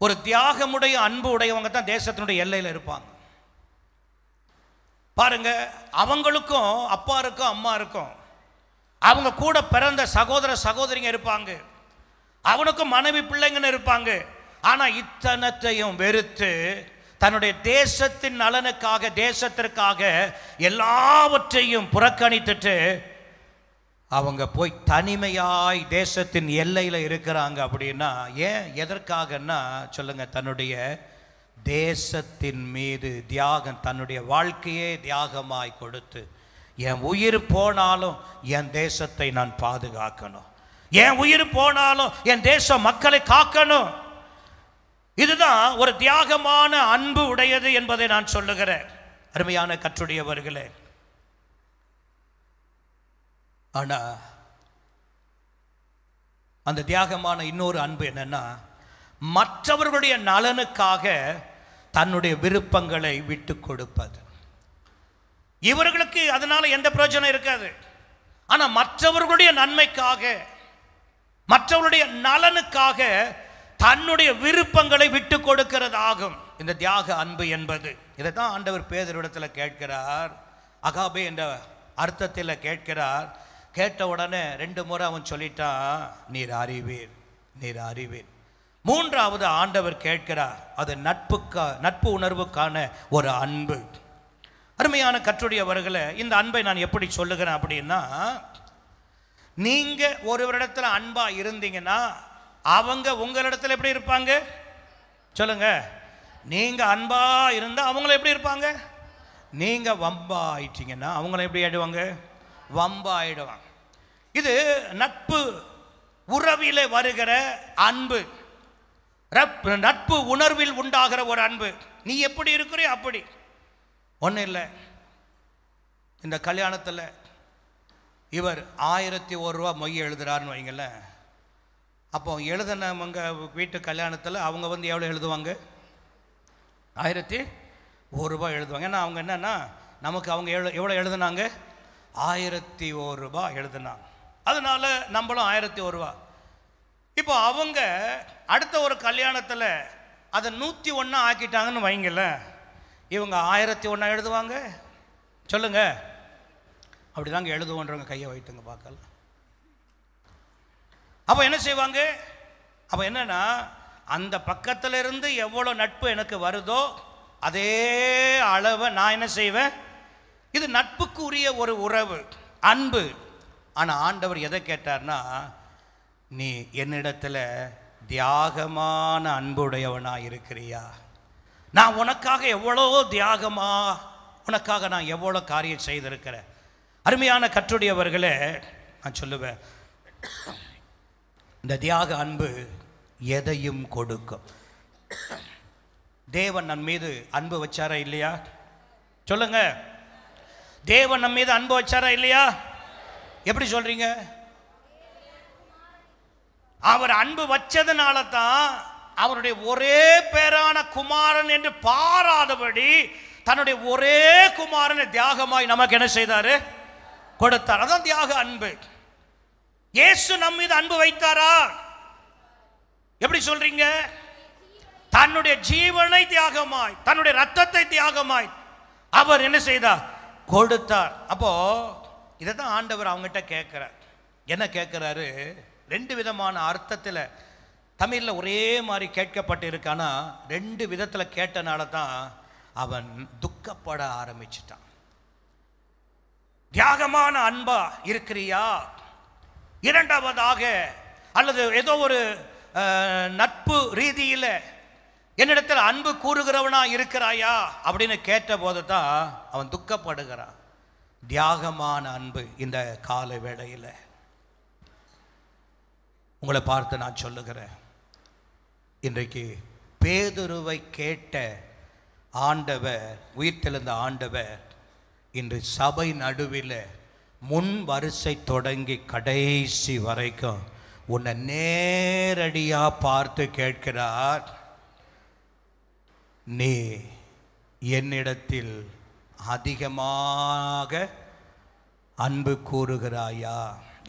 ஒரு தியாகமுடைய அன்பு உடையவங்க தான் தேசத்தினுடைய எல்லையில் இருப்பாங்க. பாருங்க, அவங்களுக்கும் அப்பா இருக்கும், அம்மா இருக்கும், அவங்க கூட பிறந்த சகோதர சகோதரிங்க இருப்பாங்க, அவனுக்கும் மனைவி பிள்ளைங்கன்னு இருப்பாங்க. ஆனா இத்தனத்தையும் வெறுத்து தன்னுடைய தேசத்தின் நலனுக்காக, தேசத்திற்காக எல்லாவற்றையும் புறக்கணித்துட்டு அவங்க போய் தனிமையாய் தேசத்தின் எல்லையில் இருக்கிறாங்க. அப்படின்னா ஏன், எதற்காகன்னா சொல்லுங்க, தன்னுடைய தேசத்தின் மீது தியாகம், தன்னுடைய வாழ்க்கையே தியாகமாய் கொடுத்து, என் உயிர் போனாலும் என் தேசத்தை நான் பாதுகாக்கணும், என் உயிர் போனாலும் என் தேச மக்களை காக்கணும். இதுதான் ஒரு தியாகமான அன்பு உடையது என்பதை நான் சொல்லுகிறேன் அருமையான கர்த்தருடையவர்களே. ஆனா அந்த தியாகமான இன்னொரு அன்பு என்னன்னா, மற்றவர்களுடைய நலனுக்காக தன்னுடைய விருப்பங்களை விட்டு கொடுப்பது. இவர்களுக்கு அதனால எந்த பிரயோஜனம் இருக்காது. ஆனா மற்றவர்களுடைய நன்மைக்காக, மற்றவருடைய நலனுக்காக தன்னுடைய விருப்பங்களை விட்டு கொடுக்கிறது ஆகும் இந்த தியாக அன்பு என்பது. இதைத்தான் ஆண்டவர் பேதுருவிடத்தில் கேட்கிறார். அகாபே என்ற அர்த்தத்தில் கேட்கிறார். கேட்ட உடனே 2 முறை அவன் சொல்லிட்டான், நீர் அறிவீர், நீர் அறிவீர். 3வது ஆண்டவர் கேட்கிறார். அது நட்பு உணர்வுக்கான ஒரு அன்பு. அருமையான கர்த்தருடையவர்களே, இந்த அன்பை நான் எப்படி சொல்லுகிறேன் அப்படின்னா, நீங்க ஒருவரிடத்துல அன்பா இருந்தீங்கன்னா அவங்க உங்களிடத்துல எப்படி இருப்பாங்க சொல்லுங்க. நீங்க அன்பா இருந்தா அவங்கள எப்படி இருப்பாங்க? நீங்க வம்பா ஆயிட்டீங்கன்னா அவங்கள எப்படி ஆயிடுவாங்க? வம்பா ஆயிடுவாங்க. இது நட்பு உறவிலே வருகிற அன்பு, நட்பு உணர்வில் உண்டாகிற ஒரு அன்பு. நீ எப்படி இருக்கிறியோ அப்படி. ஒன்றும் இல்லை, இந்த கல்யாணத்தில் இவர் 1001 ரூபா மொய் எழுதுறாருன்னு வைங்களேன். அப்போ எழுதினவங்க வீட்டு கல்யாணத்தில் அவங்க வந்து எவ்வளோ எழுதுவாங்க? 1001 ரூபா எழுதுவாங்க. ஏன்னா அவங்க என்னன்னா, நமக்கு அவங்க எவ்வளோ எழுதுனாங்க? 1001 ரூபா எழுதுனாங்க. அதனால நம்மளும் 1001 ரூபா. இப்போ அவங்க அடுத்த ஒரு கல்யாணத்தில் அதை 101 ஆக்கிட்டாங்கன்னு வைங்கல, இவங்க 1001 எழுதுவாங்க சொல்லுங்க. அப்படிதாங்க எழுதுவோன்றவங்க கையை வைத்துங்க பார்க்கலாம். அப்போ என்ன செய்வாங்க? அப்போ என்னன்னா, அந்த பக்கத்தில் இருந்து எவ்வளோ நட்பு எனக்கு வருதோ அதே அளவை நான் என்ன செய்வேன்? இது நட்புக்கு உரிய ஒரு உறவு, அன்பு. ஆனால் ஆண்டவர் எதை கேட்டார்னா, நீ என்னிடத்துல தியாகமான அன்புடையவனா இருக்கிறியா? நான் உனக்காக எவ்வளோ தியாகமா, உனக்காக நான் எவ்வளோ காரியம் செய்திருக்கிறேன். அருமையான கர்த்தருடையவர்களே, நான் சொல்லுவேன், இந்த தியாக அன்பு எதையும் கொடுக்கும். தேவன் நம் மீது அன்பு வச்சாரா இல்லையா சொல்லுங்க. தேவன் நம் மீது அன்பு வச்சாரா இல்லையா? எப்படி சொல்றீங்க? அவர் அன்பு வச்சதுனால தான் அவருடைய ஒரே பேரான குமாரன் என்று பாராதபடி தன்னுடைய ஒரே குமாரனை தியாகமாய் நமக்கு என்ன செய்தாரு? கொடுத்தார். அதான் தியாக அன்பு. இயேசு நம் மீது அன்பு வைத்தாரா? எப்படி சொல்றீங்க? தன்னுடைய ஜீவனை தியாகமாய், தன்னுடைய ரத்தத்தை தியாகமாய் அவர் என்ன செய்தார்? கொடுத்தார். அப்போ இதைதான் ஆண்டவர் அவங்ககிட்ட கேட்கிறார். என்ன கேட்கிறாரு? 2 விதமான அர்த்தத்தில் தமிழில் ஒரே மாதிரி கேட்கப்பட்டு இருக்கானா, 2 விதத்தில் கேட்டனால தான் அவன் துக்கப்பட ஆரம்பிச்சிட்டான். தியாகமான அன்பா இருக்கிறியா? 2வதாக, அல்லது ஏதோ ஒரு நட்பு ரீதியில் என்னிடத்தில் அன்பு கூறுகிறவனா இருக்கிறாயா அப்படின்னு கேட்ட போது தான் அவன் துக்கப்படுகிறான். தியாகமான அன்பு. இந்த கால வேளையில் உங்களை பார்த்து நான் சொல்லுகிறேன், இன்றைக்கு பேதுருவை கேட்ட ஆண்டவர், உயிர்த்தெழுந்த ஆண்டவர், இன்று சபை நடுவில் முன் வரிசை தொடங்கி கடைசி வரைக்கும் உன்னை நேரடியாக பார்த்து கேட்கிறார், நீ என்னிடத்தில் அதிகமாக அன்பு கூறுகிறாயா?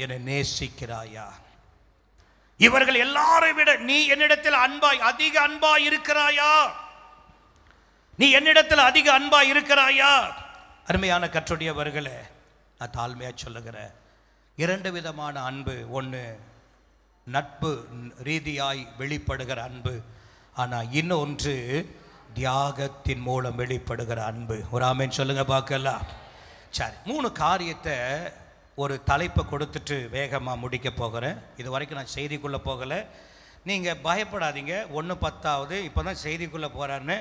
என்னை நேசிக்கிறாயா? இவர்கள் எல்லாரை விட நீ என்னிடத்தில் அதிக அன்பாய் இருக்கிறாயா? நீ என்னிடத்தில் அதிக அன்பாய் இருக்கிறாயா? அருமையான கர்த்தருடையவர்களே, நான் தாழ்மையாக சொல்லுகிறேன், 2 விதமான அன்பு. ஒன்று நட்பு ரீதியாய் வெளிப்படுகிற அன்பு. ஆனால் இன்னொன்று தியாகத்தின் மூலம் வெளிப்படுகிற அன்பு. ஒரு ஆமென் சொல்லுங்க பார்க்கலாம். சரி, 3 காரியத்தை ஒரு தலைப்பை கொடுத்துட்டு வேகமாக முடிக்க போகிறேன். இது வரைக்கும் நான் செய்திக்குள்ளே போகலை. நீங்கள் பயப்படாதீங்க. 1:10 இப்போ தான் செய்திக்குள்ளே போகிறான்னு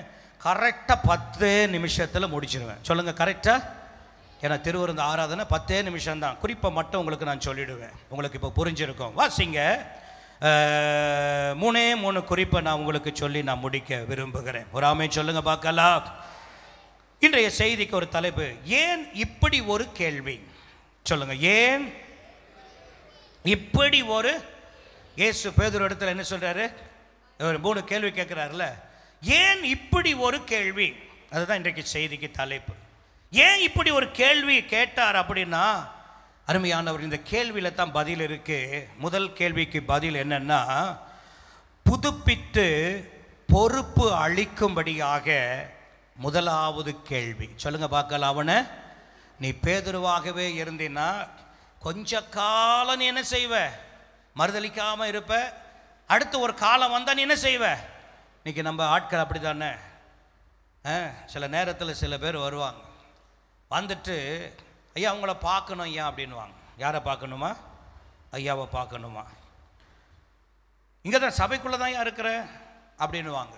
கரெக்டாக 10 நிமிஷத்தில் முடிச்சிடுவேன். சொல்லுங்கள் கரெக்டாக. ஏன்னா திருவிருந்து ஆராதனை 10 நிமிஷம்தான். குறிப்பை மட்டும் உங்களுக்கு நான் சொல்லிவிடுவேன். உங்களுக்கு இப்போ புரிஞ்சிருக்கும். வாசிங்க. 3 குறிப்பை நான் உங்களுக்கு சொல்லி நான் முடிக்க விரும்புகிறேன். ஒரு ஆமென் சொல்லுங்க பார்க்கலாம். இன்றைய செய்திக்கு ஒரு தலைப்பு, ஏன் இப்படி ஒரு கேள்வி. சொல்லுங்க, ஏன் இப்படி ஒரு. இயேசு பேதுரு இடத்துல என்ன சொல்றாரு? 3 கேள்வி கேட்கிறாருல. ஏன் இப்படி ஒரு கேள்வி, அதுதான் இன்றைக்கு செய்திக்கு தலைப்பு. ஏன் இப்படி ஒரு கேள்வி கேட்டார் அப்படின்னா, அருமையானவர், இந்த கேள்வியில் தான் பதில் இருக்கு. முதல் கேள்விக்கு பதில் என்னன்னா, புதுப்பித்து பொறுப்பு அளிக்கும்படியாக முதலாவது கேள்வி. சொல்லுங்க பார்க்கலாம். அவனை நீ பேதுருவாகவே இருந்தீன்னா கொஞ்ச காலம் நீ என்ன செய்வ? மறுதளிக்காமல் இருப்ப. அடுத்து ஒரு காலம் வந்தால் நீ என்ன செய்வ? இன்னைக்கு நம்ம ஆட்கள் அப்படி தானே. சில நேரத்தில் சில பேர் வருவாங்க, வந்துட்டு ஐயா அவங்கள பார்க்கணும் ஐயா அப்படின்வாங்க. யாரை பார்க்கணுமா? ஐயாவை பார்க்கணுமா? இங்கே தான் சபைக்குள்ளே தான் ஐயா இருக்கிற அப்படின்வாங்க.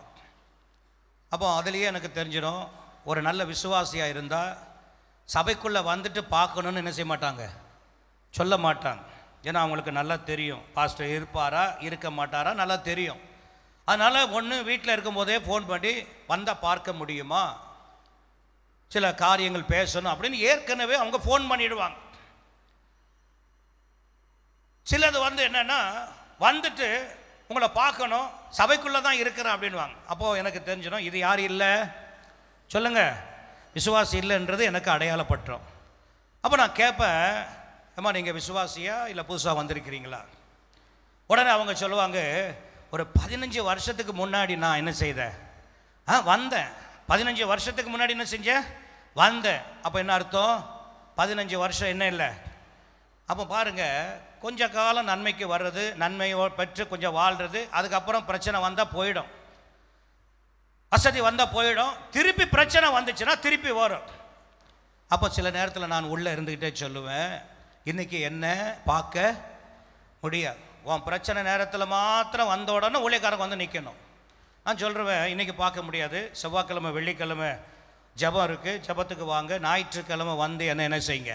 அப்போ அதுலேயே எனக்கு தெரிஞ்சிடும், ஒரு நல்ல விசுவாசியாக இருந்தால் சபைக்குள்ளே வந்துட்டு பார்க்கணுன்னு என்ன செய்ய மாட்டாங்க, சொல்ல மாட்டாங்க. ஏன்னா அவங்களுக்கு நல்லா தெரியும் பாஸ்டர் இருப்பாரா இருக்க மாட்டாரா நல்லா தெரியும். அதனால் ஒன்று வீட்டில் இருக்கும்போதே ஃபோன் பண்ணி வந்தால் பார்க்க முடியுமா, சில காரியங்கள் பேசணும் அப்படின்னு ஏற்கனவே அவங்க ஃபோன் பண்ணிடுவாங்க. சிலது என்னென்னா வந்துட்டு உங்களை பார்க்கணும், சபைக்குள்ளே தான் இருக்கிறேன் அப்படின்வாங்க. அப்போது எனக்கு தெரிஞ்சிடும் இது யார் இல்லை, சொல்லுங்கள், விசுவாசி இல்லைன்றது எனக்கு அடையாளப்பட்டுரும். அப்போ நான் கேட்பேன், அம்மா நீங்கள் விசுவாசியா இல்லை புதுசாக வந்திருக்கிறீங்களா? உடனே அவங்க சொல்லுவாங்க, ஒரு 15 வருஷத்துக்கு முன்னாடி நான் என்ன செய்தேன், வந்தேன். 15 வருஷத்துக்கு முன்னாடி என்ன செஞ்சேன், வந்தேன். அப்போ என்ன அர்த்தம்? 15 வருஷம் என்ன இல்லை. அப்போ பாருங்கள், கொஞ்ச காலம் நன்மைக்கு வர்றது, நன்மையை பெற்று கொஞ்சம் வாழ்கிறது, அதுக்கப்புறம் பிரச்சனை வந்தால் போயிடும், வசதி வந்தால் போயிடும். திருப்பி பிரச்சனை வந்துச்சுன்னா திருப்பி வரும். அப்போ சில நேரத்தில் நான் உள்ளே இருந்துக்கிட்டே சொல்லுவேன், இன்றைக்கி என்ன பார்க்க முடியாது, உன் பிரச்சனை நேரத்தில் மாத்திரம் வந்த உடனே ஊழியக்காரங்க வந்து நிற்கணும். நான் சொல்லுவேன், இன்றைக்கி பார்க்க முடியாது, செவ்வாய்க்கிழமை வெள்ளிக்கிழமை ஜபம் இருக்குது, ஜபத்துக்கு வாங்க, ஞாயிற்றுக்கிழமை வந்து என்ன செய்யுங்க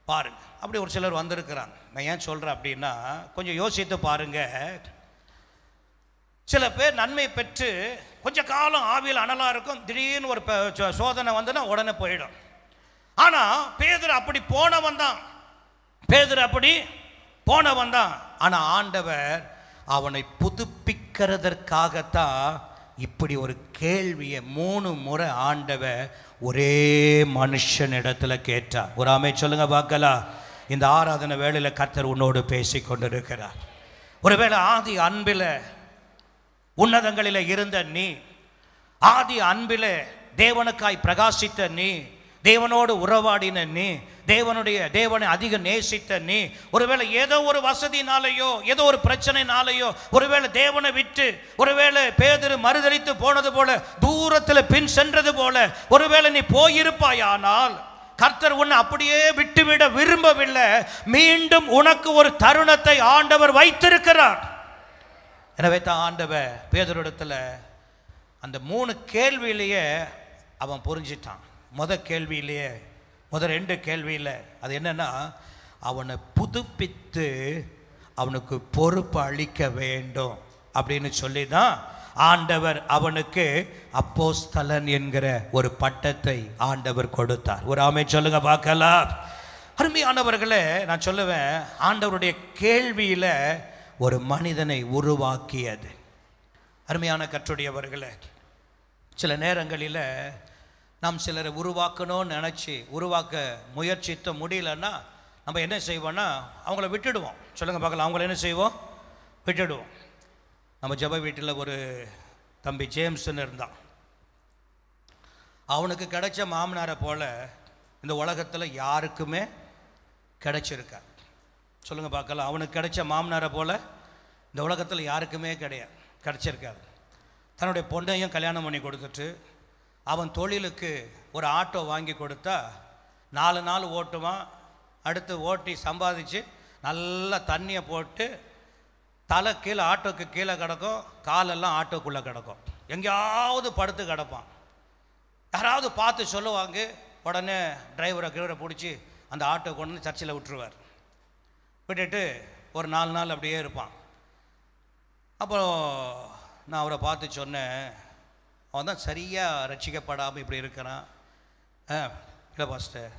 பாருங்கள். அப்படி ஒரு சிலர் வந்திருக்கிறாங்க. நான் ஏன் சொல்கிறேன் அப்படின்னா, கொஞ்சம் யோசித்து பாருங்கள். சில பேர் நன்மை பெற்று கொஞ்ச காலம் ஆவியில் அனலாக இருக்கும், திடீர்னு ஒரு சோதனை வந்துன்னா உடனே போயிடும். ஆனால் பேதுரு அப்படி போனவன் தான், பேதுரு அப்படி போனவன் தான். ஆனால் ஆண்டவர் அவனை புதுப்பிக்கிறதற்காகத்தான் இப்படி ஒரு கேள்வியை 3 முறை ஆண்டவர் ஒரே மனுஷனிடத்தில் கேட்டார். ஒரு ஆமென் சொல்லுங்க பார்க்கலாம். இந்த ஆராதனை வேளையில் கர்த்தர் உன்னோடு பேசி கொண்டிருக்கிறார். ஒருவேளை ஆதி அன்பில் உன்னதங்களில் இருந்த நீ, ஆதி அன்பில் தேவனுக்காய் பிரகாசித்த நீ, தேவனோடு உறவாடின நீ, தேவனை அதிக நேசித்த நீ, ஒருவேளை ஏதோ ஒரு வசதினாலேயோ ஏதோ ஒரு பிரச்சனைனாலேயோ, ஒருவேளை தேவனை விட்டு, ஒருவேளை பேதுரு மறுதலித்து போனது போல, தூரத்தில் பின் சென்றது போல ஒருவேளை நீ போயிருப்பாயானால், கர்த்தர் உன்னை அப்படியே விட்டுவிட விரும்பவில்லை. மீண்டும் உனக்கு ஒரு தருணத்தை ஆண்டவர் வைத்திருக்கிறார். எனவே தான் ஆண்டவர் பேதுருவிடத்தில் அந்த 3 கேள்வியிலேயே அவன் புரிஞ்சிட்டான். கேள்வியிலேயே 2 கேள்வியில் அது என்னன்னா, அவனை புதுப்பித்து அவனுக்கு பொறுப்பு அளிக்க வேண்டும் அப்படின்னு சொல்லி தான் ஆண்டவர் அவனுக்கு அப்போஸ்தலன் என்கிற ஒரு பட்டத்தை ஆண்டவர் கொடுத்தார். ஒரு ஆமென் சொல்லுங்க பார்க்கலாம். அருமையானவர்களே, நான் சொல்லுவேன், ஆண்டவருடைய கேள்வியில் ஒரு மனிதனை உருவாக்கியது. அருமையான கர்த்தருடையவர்களே, சில நேரங்களில் நாம் சிலரை உருவாக்கணும்னு நினச்சி உருவாக்க முயற்சித்த முடியலன்னா நம்ம என்ன செய்வோன்னா அவங்கள விட்டுடுவோம். சொல்லுங்கள் பார்க்கலாம், அவங்கள என்ன செய்வோம்? விட்டுடுவோம். நம்ம ஜப வீட்டில் ஒரு தம்பி ஜேம்ஸ்ன்னு இருந்தான். அவனுக்கு கிடைச்ச மாமனாரை போல் இந்த உலகத்தில் யாருக்குமே கிடைச்சிருக்கா? சொல்லுங்கள் பார்க்கலாம். அவனுக்கு கிடைச்ச மாமனாரை போல் இந்த உலகத்தில் யாருக்குமே கிடச்சிருக்காது. தன்னுடைய பொண்ணையும் கல்யாணம் பண்ணி கொடுத்துட்டு அவன் தொழிலுக்கு ஒரு ஆட்டோ வாங்கி கொடுத்தா 4 நாள் ஓட்டுவான். அடுத்து ஓட்டி சம்பாதிச்சு நல்லா தண்ணியை போட்டு தலை கீழே ஆட்டோக்கு கீழே கிடக்கும், காலெல்லாம் ஆட்டோக்குள்ளே கிடக்கும். எங்கேயாவது படுத்து கிடப்பான். யாராவது பார்த்து சொல்லுவாங்க, உடனே டிரைவரை பிடிச்சி அந்த ஆட்டோ கொண்டு வந்து சர்ச்சில் விட்டுருவார். விட்டுட்டு ஒரு 4 நாள் அப்படியே இருப்பான். அப்புறம் நான் அவரை பார்த்து சொன்னேன், அவன் தான் சரியாக ரட்சிக்கப்படாமல் இப்படி இருக்கிறான். இல்லை பாஸ்டர்,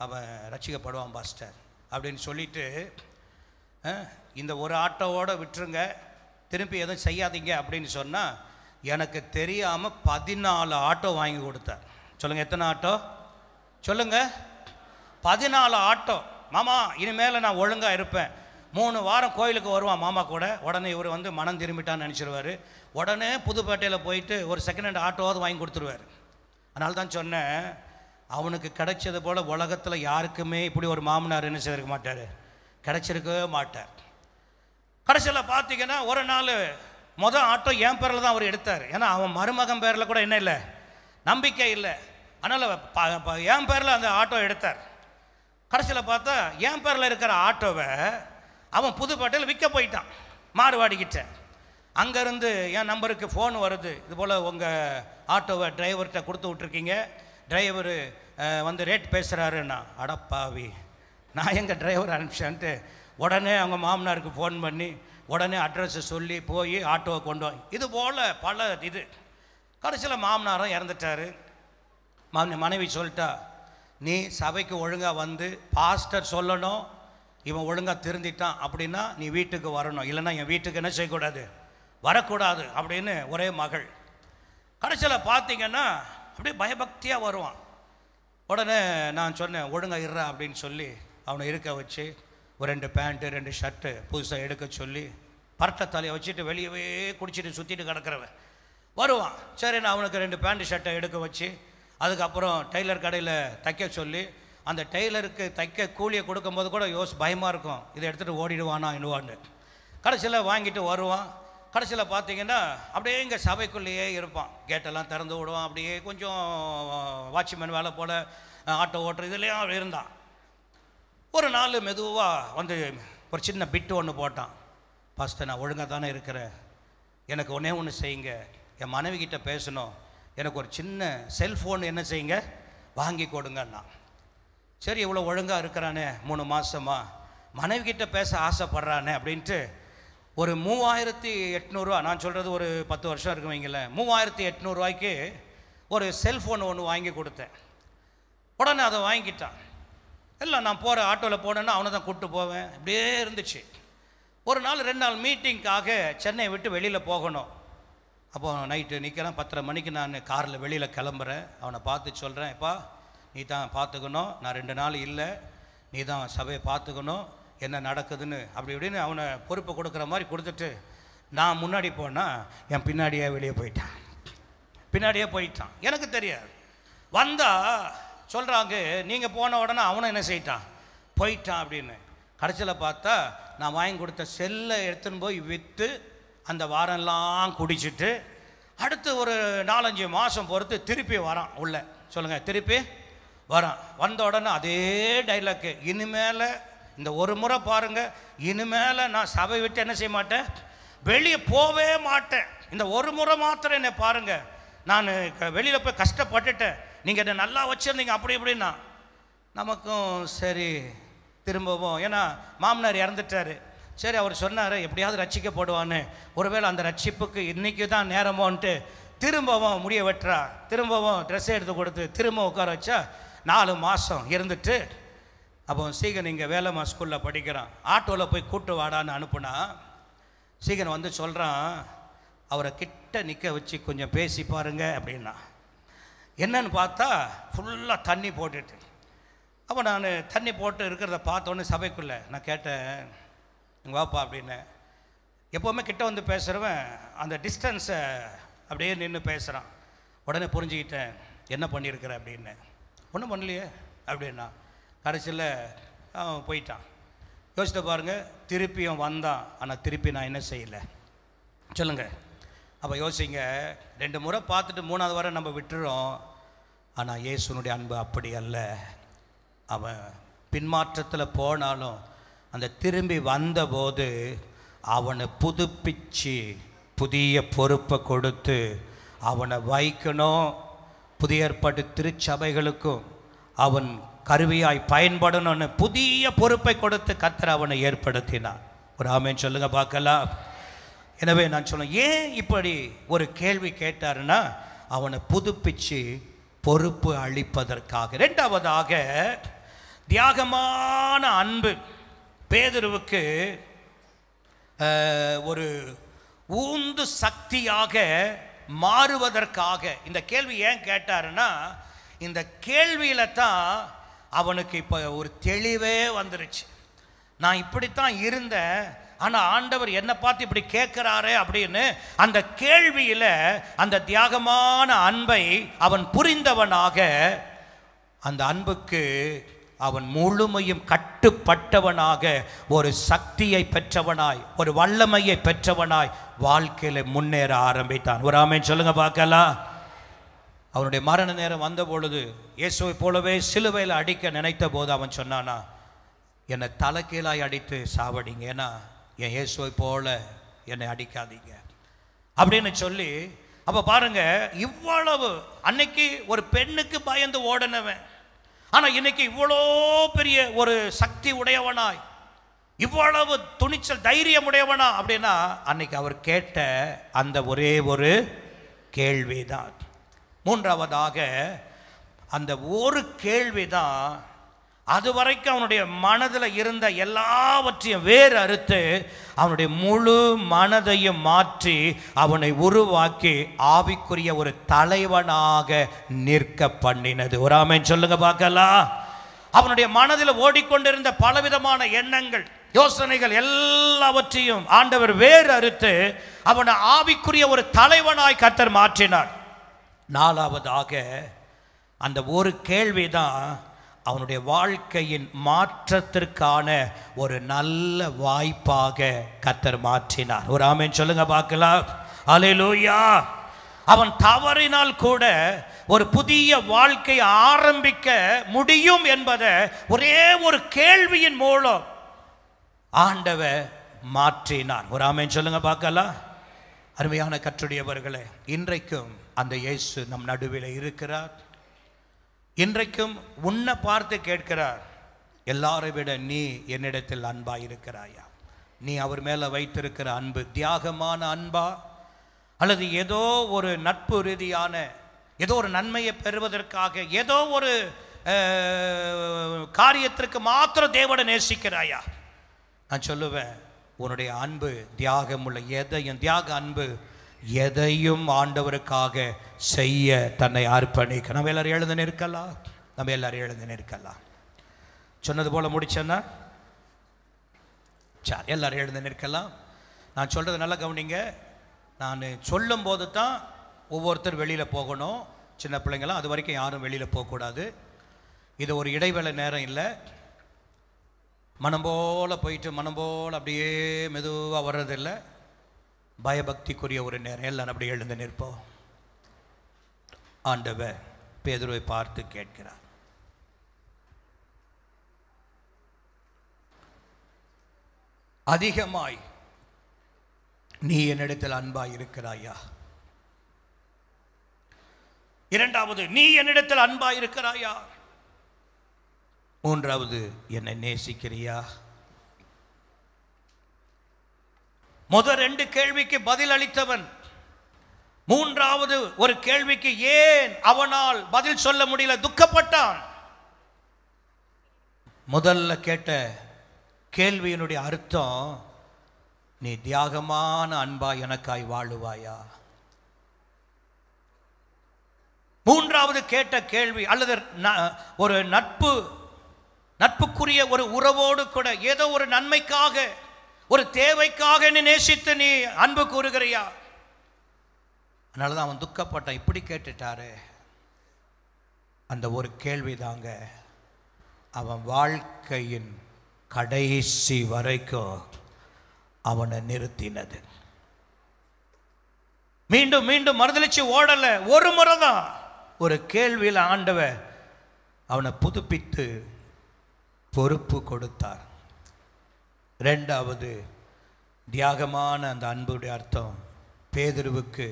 அவன் ரட்சிக்கப்படுவான் பாஸ்டர் அப்படின்னு சொல்லிவிட்டு, இந்த ஒரு ஆட்டோவோடு விட்டுருங்க, திருப்பி எதுவும் செய்யாதீங்க அப்படின்னு சொன்னால் எனக்கு தெரியாமல் 14 ஆட்டோ வாங்கி கொடுத்தார். சொல்லுங்கள், எத்தனை ஆட்டோ சொல்லுங்கள்? 14 ஆட்டோ. மாமா இனிமேல் நான் ஒழுங்காக இருப்பேன், 3 வாரம் கோயிலுக்கு வருவான் மாமா கூட. உடனே இவர் வந்து மனம் திரும்பிட்டான்னு நினச்சிருவார். உடனே புதுப்பேட்டையில் போயிட்டு ஒரு செகண்ட் ஹேண்ட் ஆட்டோவாவது வாங்கி கொடுத்துருவார். அதனால தான் சொன்னேன், அவனுக்கு கிடைச்சது போல் உலகத்தில் யாருக்குமே இப்படி ஒரு மாமனார் என்ன செய்திருக்க மாட்டார், கிடைச்சிருக்கவே மாட்டார். கடைசியில் பார்த்தீங்கன்னா ஒரு நாள் மொதல் ஆட்டோ என் பேரில் தான் அவர் எடுத்தார். ஏன்னா அவன் மருமகன் பேரில் கூட என்ன இல்லை, நம்பிக்கை இல்லை. அதனால் என் பேரில் அந்த ஆட்டோ எடுத்தார். கடைசியில் பார்த்தா என் பேரில் இருக்கிற ஆட்டோவை அவன் புதுப்பேட்டையில் விற்க போயிட்டான் மார்வாடிக்கிட்ட. அங்கேருந்து என் நம்பருக்கு ஃபோன் வருது, இதுபோல் உங்கள் ஆட்டோவை டிரைவர்கிட்ட கொடுத்து விட்ருக்கீங்க, டிரைவரு வந்து ரேட் பேசுகிறாருன்னா. அடப்பாவி, நான் எங்கள் டிரைவர் அனுப்பிச்சேன்ட்டு உடனே அவங்க மாமனாருக்கு ஃபோன் பண்ணி உடனே அட்ரஸை சொல்லி போய் ஆட்டோவை கொண்டு வாங்க. இது போல் பல இது. கடைசியில் மாமனாரும் இறந்துட்டார். மனைவி சொல்லிட்டா, நீ சபைக்கு ஒழுங்காக வந்து பாஸ்டர் சொல்லணும், இவன் ஒழுங்காக திருந்திட்டான் அப்படின்னா நீ வீட்டுக்கு வரணும், இல்லைன்னா என் வீட்டுக்கு என்ன செய்யக்கூடாது, வரக்கூடாது அப்படின்னு ஒரே மகள். கடைசியில் பார்த்தீங்கன்னா அப்படியே பயபக்தியாக வருவான். உடனே நான் சொன்னேன், ஒழுங்காக இருறா அப்படின்னு சொல்லி அவனை இருக்க வச்சு ஒரு 2 பேண்ட்டு 2 ஷர்ட்டு புதுசாக எடுக்க சொல்லி பரட்டை தலையை வச்சுட்டு வெளியவே குடிச்சிட்டு சுற்றிட்டு கிடக்கிறவன் வருவான். சரி, நான் அவனுக்கு 2 பேண்ட்டு ஷர்ட்டை எடுக்க வச்சு அதுக்கப்புறம் டெய்லர் கடையில் தைக்க சொல்லி, அந்த டெய்லருக்கு தைக்க கூலியை கொடுக்கும்போது கூட பயமாக இருக்கும், இதை எடுத்துகிட்டு ஓடிடுவானா என்னவான்னு. கடைசியில் வாங்கிட்டு வருவான். கடைசியில் பார்த்தீங்கன்னா அப்படியே இங்கே சபைக்குள்ளேயே இருப்பான். கேட்டெல்லாம் திறந்து விடுவான். அப்படியே கொஞ்சம் வாட்ச்மேன் வேலை போல் ஆட்டோ ஓட்டுற இதுலேயும் இருந்தான். ஒரு நாள் மெதுவாக வந்து ஒரு சின்ன பிட்டு ஒன்று போட்டான். பாஸ்டர், நான் ஒழுங்காக தானே இருக்கிறேன், எனக்கு ஒன்று செய்யுங்க, என் மனைவிக்கிட்ட பேசணும், எனக்கு ஒரு சின்ன செல்ஃபோன் என்ன செய்யுங்க வாங்கி கொடுங்கண்ணா. சரி, இவ்வளோ ஒழுங்காக இருக்கிறானே 3 மாதமா, மனைவிக்கிட்ட பேச ஆசைப்படுறானே அப்படின்ட்டு ஒரு 3800 நான் சொல்கிறது ஒரு 10 வருஷம் இருக்கு வைங்களேன், 3800 ஒரு செல்ஃபோன் ஒன்று வாங்கி கொடுத்தேன். உடனே அதை வாங்கிட்டான். இல்லை, நான் போகிற ஆட்டோவில் போனேன்னா அவனை தான் கூப்பிட்டு போவேன். இப்படியே இருந்துச்சு. ஒரு நாள் 2 நாள் மீட்டிங்காக சென்னையை விட்டு வெளியில் போகணும். அப்போ நைட்டு நிற்கிறேன், 10:30 மணிக்கு நான் காரில் வெளியில் கிளம்புறேன். அவனை பார்த்து சொல்கிறேன், எப்பா நீ தான் பார்த்துக்கணும், நான் 2 நாள் இல்லை, நீ தான் சபையை பார்த்துக்கணும், என்ன நடக்குதுன்னு அப்படி இப்படின்னு அவனை பொறுப்பை கொடுக்குற மாதிரி கொடுத்துட்டு நான் முன்னாடி போனால் என் பின்னாடியே வெளியே போயிட்டான். எனக்கு தெரியாது. வந்தால் சொல்கிறாங்க, நீங்கள் போன உடனே அவனை என்ன செய்யிட்டான், போயிட்டான் அப்படின்னு. கடைசியில் பார்த்தா நான் வாங்கி கொடுத்த செல்லை எடுத்துன்னு போய் விற்று அந்த வாரம்லாம் குடிச்சிட்டு அடுத்து ஒரு 4-5 மாதம் பொறுத்து திருப்பி வரான் உள்ள. சொல்லுங்கள், திருப்பி வரான். வந்த உடனே அதே டைலாக்கு, இனிமேல் இந்த ஒரு முறை பாருங்கள், இனிமேல் நான் சபை விட்டு என்ன செய்ய மாட்டேன், வெளியே போவே மாட்டேன், இந்த ஒரு முறை மாத்திரம் என்னை பாருங்கள், நான் வெளியில் போய் கஷ்டப்பட்டுட்டேன், நீங்கள் என்னை நல்லா வச்சுருந்தீங்க அப்படி இப்படின்னா. நமக்கும் சரி திரும்பவும், ஏன்னா மாமனார் இறந்துட்டார். சரி, அவர் சொன்னார் எப்படியாவது ரட்சிக்கப்படுவான்னு. ஒருவேளை அந்த ரட்சிப்புக்கு இன்றைக்கி தான் நேரமோன்ட்டு திரும்பவும் முடிய வெட்டுறா, திரும்பவும் ட்ரெஸ் எடுத்து கொடுத்து திரும்ப உட்கார வச்சா 4 மாதம் இருந்துட்டு, அப்போ சீகன் இங்கே வேலைமா ஸ்கூலில் படிக்கிறான், ஆட்டோவில் போய் கூட்டு வாடான்னு அனுப்புனா சீகன் வந்து சொல்கிறான், அவரை கிட்ட நிற்க வச்சு கொஞ்சம் பேசி பாருங்க அப்படின்னா. என்னன்னு பார்த்தா ஃபுல்லாக தண்ணி போட்டுட்டு. அப்போ நான் தண்ணி போட்டு இருக்கிறத பார்த்தோன்னே சபைக்குள்ளே நான் கேட்டேன், இங்கே வாப்பா அப்படின்னு. எப்போவுமே கிட்ட வந்து பேசுகிறவன் அந்த டிஸ்டன்ஸை அப்படியே நின்று பேசுகிறான். உடனே புரிஞ்சுக்கிட்டேன் என்ன பண்ணியிருக்கிற அப்படின்னு. ஒன்றும் பண்ணலையே அப்படின்னா. கடைசியில் அவன் போயிட்டான். யோசித்து பாருங்க, திருப்பியும் வந்தான், ஆனால் திருப்பி நான் என்ன செய்யலை சொல்லுங்க. அப்போ யோசிங்க, 2 முறை பார்த்துட்டு 3வது வாரம் நம்ம விட்டுறோம். ஆனால் இயேசுனுடைய அன்பு அப்படி அல்ல. அவன் பின்மாற்றத்தில் போனாலும் அந்த திரும்பி வந்தபோது அவனை புதுப்பிச்சு புதிய பொறுப்பை கொடுத்து அவனை வைக்கணும். புதிய ஏற்பாட்டு திருச்சபைகளுக்கும் அவன் கருவியாய் பயன்படணும்னு புதிய பொறுப்பை கொடுத்து கர்த்தர் அவனை ஏற்படுத்தினான். ஒரு ஆமென் சொல்லுங்க பார்க்கலாம். எனவே நான் சொல்ல, ஏன் இப்படி ஒரு கேள்வி கேட்டாருன்னா, அவனை புதுப்பிச்சு பொறுப்பு அளிப்பதற்காக. 2வதாக, தியாகமான அன்பு பேதுருவுக்கு ஒரு ஊந்து சக்தியாக மாறுவதற்காக இந்த கேள்வி ஏன் கேட்டாருன்னா, இந்த கேள்வியில தான் அவனுக்கு இப்போ ஒரு தெளிவே வந்துருச்சு. நான் இப்படித்தான் இருந்தேன், ஆனால் ஆண்டவர் என்னை பார்த்து இப்படி கேட்குறாரே அப்படின்னு அந்த கேள்வியில் அந்த தியாகமான அன்பை அவன் புரிந்தவனாக, அந்த அன்புக்கு அவன் முழுமையும் கட்டுப்பட்டவனாக, ஒரு சக்தியை பெற்றவனாய், ஒரு வல்லமையை பெற்றவனாய் வாழ்க்கையில் முன்னேற ஆரம்பித்தான். ஒரு ஆமென் சொல்லுங்க பார்க்கலாம். அவனுடைய மரண நேரம் வந்த பொழுது இயேசுவை போலவே சிலுவையில் அடிக்க நினைத்த போது அவன் சொன்னானா, என்னை தலைக்கீழாய் அடித்து சாவடிங்க, ஏன்னா என் இயேசுவை போல என்னை அடிக்காதீங்க அப்படின்னு சொல்லி. அப்போ பாருங்க, இவ்வளவு அன்னைக்கு ஒரு பெண்ணுக்கு பயந்து ஓடனவன், ஆனால் இன்னைக்கு இவ்வளோ பெரிய ஒரு சக்தி உடையவனாய், இவ்வளவு துணிச்சல் தைரியம் உடையவனா அப்படின்னா, அன்னைக்கு அவர் கேட்ட அந்த ஒரே ஒரு கேள்விதான். 3வதாக, அந்த ஒரு கேள்விதான் அதுவரைக்கும் அவனுடைய மனதில் இருந்த எல்லாவற்றையும் வேறு அறுத்து அவனுடைய முழு மனதையும் மாற்றி அவனை உருவாக்கி ஆவிக்குரிய ஒரு தலைவனாக நிற்க பண்ணினது. ஒரு ஆமென் சொல்லுங்க பார்க்கலாம். அவனுடைய மனதில் ஓடிக்கொண்டிருந்த பலவிதமான எண்ணங்கள், யோசனைகள் எல்லாவற்றையும் ஆண்டவர் வேறு அறுத்து அவனை ஆவிக்குரிய ஒரு தலைவனாய் கர்த்தர் மாற்றினார். 4வதாக, அந்த ஒரு கேள்விதான் அவனுடைய வாழ்க்கையின் மாற்றத்திற்கான ஒரு நல்ல வாய்ப்பாக கர்த்தர் மாற்றினார். ஒரு ஆமென் சொல்லுங்க பார்க்கலாம். அல்லேலூயா. அவன் தவறினால் கூட ஒரு புதிய வாழ்க்கை ஆரம்பிக்க முடியும் என்பதை ஒரே ஒரு கேள்வியின் மூலம் ஆண்டவர் மாற்றினார். ஒரு ஆமென் சொல்லுங்க பார்க்கலாம். அருமையான கர்த்தருடையவர்களே, இன்றைக்கும் அந்த இயேசு நம் நடுவில் இருக்கிறார். இன்றைக்கும் உன்னை பார்த்து கேட்கிறார், எல்லாரை விட நீ என்னிடத்தில் அன்பாய் இருக்கிறாயா? நீ அவர் மேலே வைத்திருக்கிற அன்பு தியாகமான அன்பா, அல்லது ஏதோ ஒரு நட்பு ரீதியான ஏதோ ஒரு நன்மையை பெறுவதற்காக ஏதோ ஒரு காரியத்திற்கு மாத்திரம் தேவனை நேசிக்கிறாயா? நான் சொல்லுவேன், உன்னுடைய அன்பு தியாகமுள்ள எதையும், தியாக அன்பு எதையும் ஆண்டவருக்காக செய்ய தன்னை அர்ப்பணிக்க. நம்ம எல்லாரும் எழுந்து நிற்கலாம். நம்ம எல்லாரும் எழுந்து நிற்கலாம். சொன்னது போல முடிச்சேன்னா சரி, எல்லாரும் எழுந்து நிற்கலாம். நான் சொல்றது நல்லா கவனிங்க. நான் சொல்லும் போது தான் ஒவ்வொருத்தர் வெளியில் போகணும். சின்ன பிள்ளைங்களாம் அது வரைக்கும் யாரும் வெளியில் போகக்கூடாது. இது ஒரு இடைவேளை நேரம் இல்லை. மனம் போல் போயிட்டு மனம் போல் அப்படியே மெதுவாக வர்றதில்லை. பயபக்திக்குரிய ஒரு நேரம். எல்லாம் அப்படி எழுந்து நிற்போம். ஆண்டவர் பேதுருவை பார்த்து கேட்கிறார், அதிகமாய் நீ என்னிடத்தில் அன்பாய் இருக்கிறாயா? 2வது, நீ என்னிடத்தில் அன்பாய் இருக்கிறாயா? 3வது, என்னை நேசிக்கிறியா? முதல் 2 கேள்விக்கு பதில் அளித்தவன் 3வது ஒரு கேள்விக்கு ஏன் அவனால் பதில் சொல்ல முடியல, துக்கப்பட்டான். முதல்ல கேட்ட கேள்வியினுடைய அர்த்தம், நீ தியாகமான அன்பா எனக்காய் வாழுவாயா? 3வது கேட்ட கேள்வி, அல்லது ஒரு நட்புக்குரிய ஒரு உறவோடு கூட ஏதோ ஒரு நன்மைக்காக, ஒரு தேவைக்காக நீ நேசித்து நீ அன்பு கூறுகிறியா? அதனாலதான் அவன் துக்கப்பட்டான். இப்படி கேட்டுட்டாரு. அந்த ஒரு கேள்வி தாங்க அவன் வாழ்க்கையின் கடைசி வரைக்கும் அவனை நிறுத்தினது. மீண்டும் மீண்டும் மறுதலிச்சு ஓடல. ஒரு முறை தான் ஒரு கேள்வியில் ஆண்டவர் அவனை புதுப்பித்து பொறுப்பு கொடுத்தார். இரண்டாவது தியாகமான அந்த அன்புடைய அர்த்தம் பேதுருவுக்கு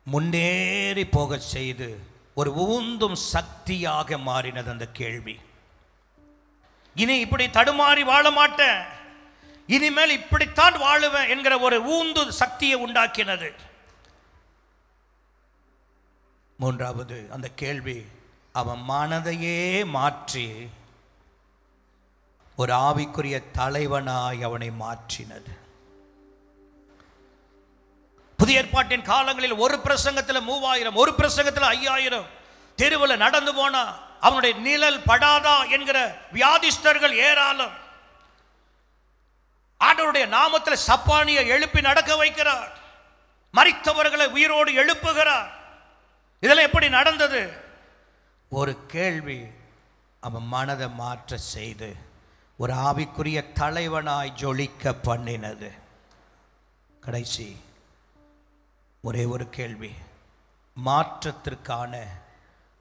முன்னேறி போக செய்து ஒரு ஊந்தும் சக்தியாக மாறினது அந்த கேள்வி. இனி இப்படி தடுமாறி வாழ மாட்டேன், இனிமேல் இப்படித்தான் வாழுவேன் என்கிற ஒரு ஊந்து சக்தியை உண்டாக்கினது. மூன்றாவது அந்த கேள்வி அவன் மனதையே மாற்றி ஒரு ஆவிக்குரிய தலைவனாய் அவனை மாற்றினது. புதிய ஏற்பாட்டின் காலங்களில் ஒரு பிரசங்கத்தில் 3000, ஒரு பிரசங்கத்தில் 5000 தெருவில் நடந்து போனா அவனுடைய நிழல் படாதா என்கிற வியாதிஸ்தர்கள் ஏராளம். ஆண்டவருடைய நாமத்தில் சப்பானியை எழுப்பி நடக்க வைக்கிறார், மரித்தவர்களை உயிரோடு எழுப்புகிறார். இதெல்லாம் எப்படி நடந்தது? ஒரு கேள்வி அவன் மனதை மாற்ற செய்து ஒரு ஆவிக்குரிய தலைவனாய் ஜொலிக்க பண்ணினது. கடைசி ஒரே ஒரு கேள்வி மாற்றத்திற்கான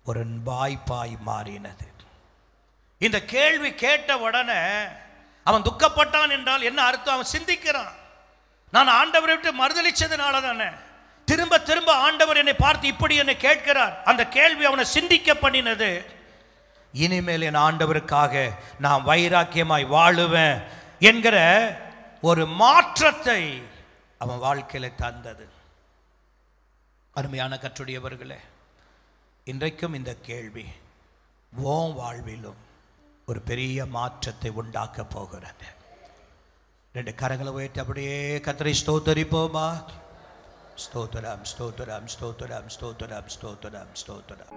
ஒரு வாய்ப்பாய் மாறினது. இந்த கேள்வி கேட்ட உடனே அவன் துக்கப்பட்டான் என்றால் என்ன அர்த்தம்? அவன் சிந்திக்கிறான், நான் ஆண்டவரை விட்டு மறுதலிச்சதுனால தானே திரும்ப திரும்ப ஆண்டவர் என்னை பார்த்து இப்படி என்னை கேட்கிறார். அந்த கேள்வி அவனை சிந்திக்க பண்ணினது. இனிமேல் என் ஆண்டவருக்காக நான் வைராக்கியமாய் வாழுவேன் என்கிற ஒரு மாற்றத்தை அவன் வாழ்க்கையில் தந்தது. அருமையான கர்த்தருடையவர்களே, இன்றைக்கும் இந்த கேள்வி உன் வாழ்விலும் ஒரு பெரிய மாற்றத்தை உண்டாக்க போகிறது. 2 கரங்களை உயர்த்தி அப்படியே கர்த்தரை ஸ்தோத்தரிப்போமா? ஸ்தோத்திரம், ஸ்தோத்திரம், ஸ்தோத்திரம், ஸ்தோத்திரம், ஸ்தோத்திரம், ஸ்தோத்திரம்.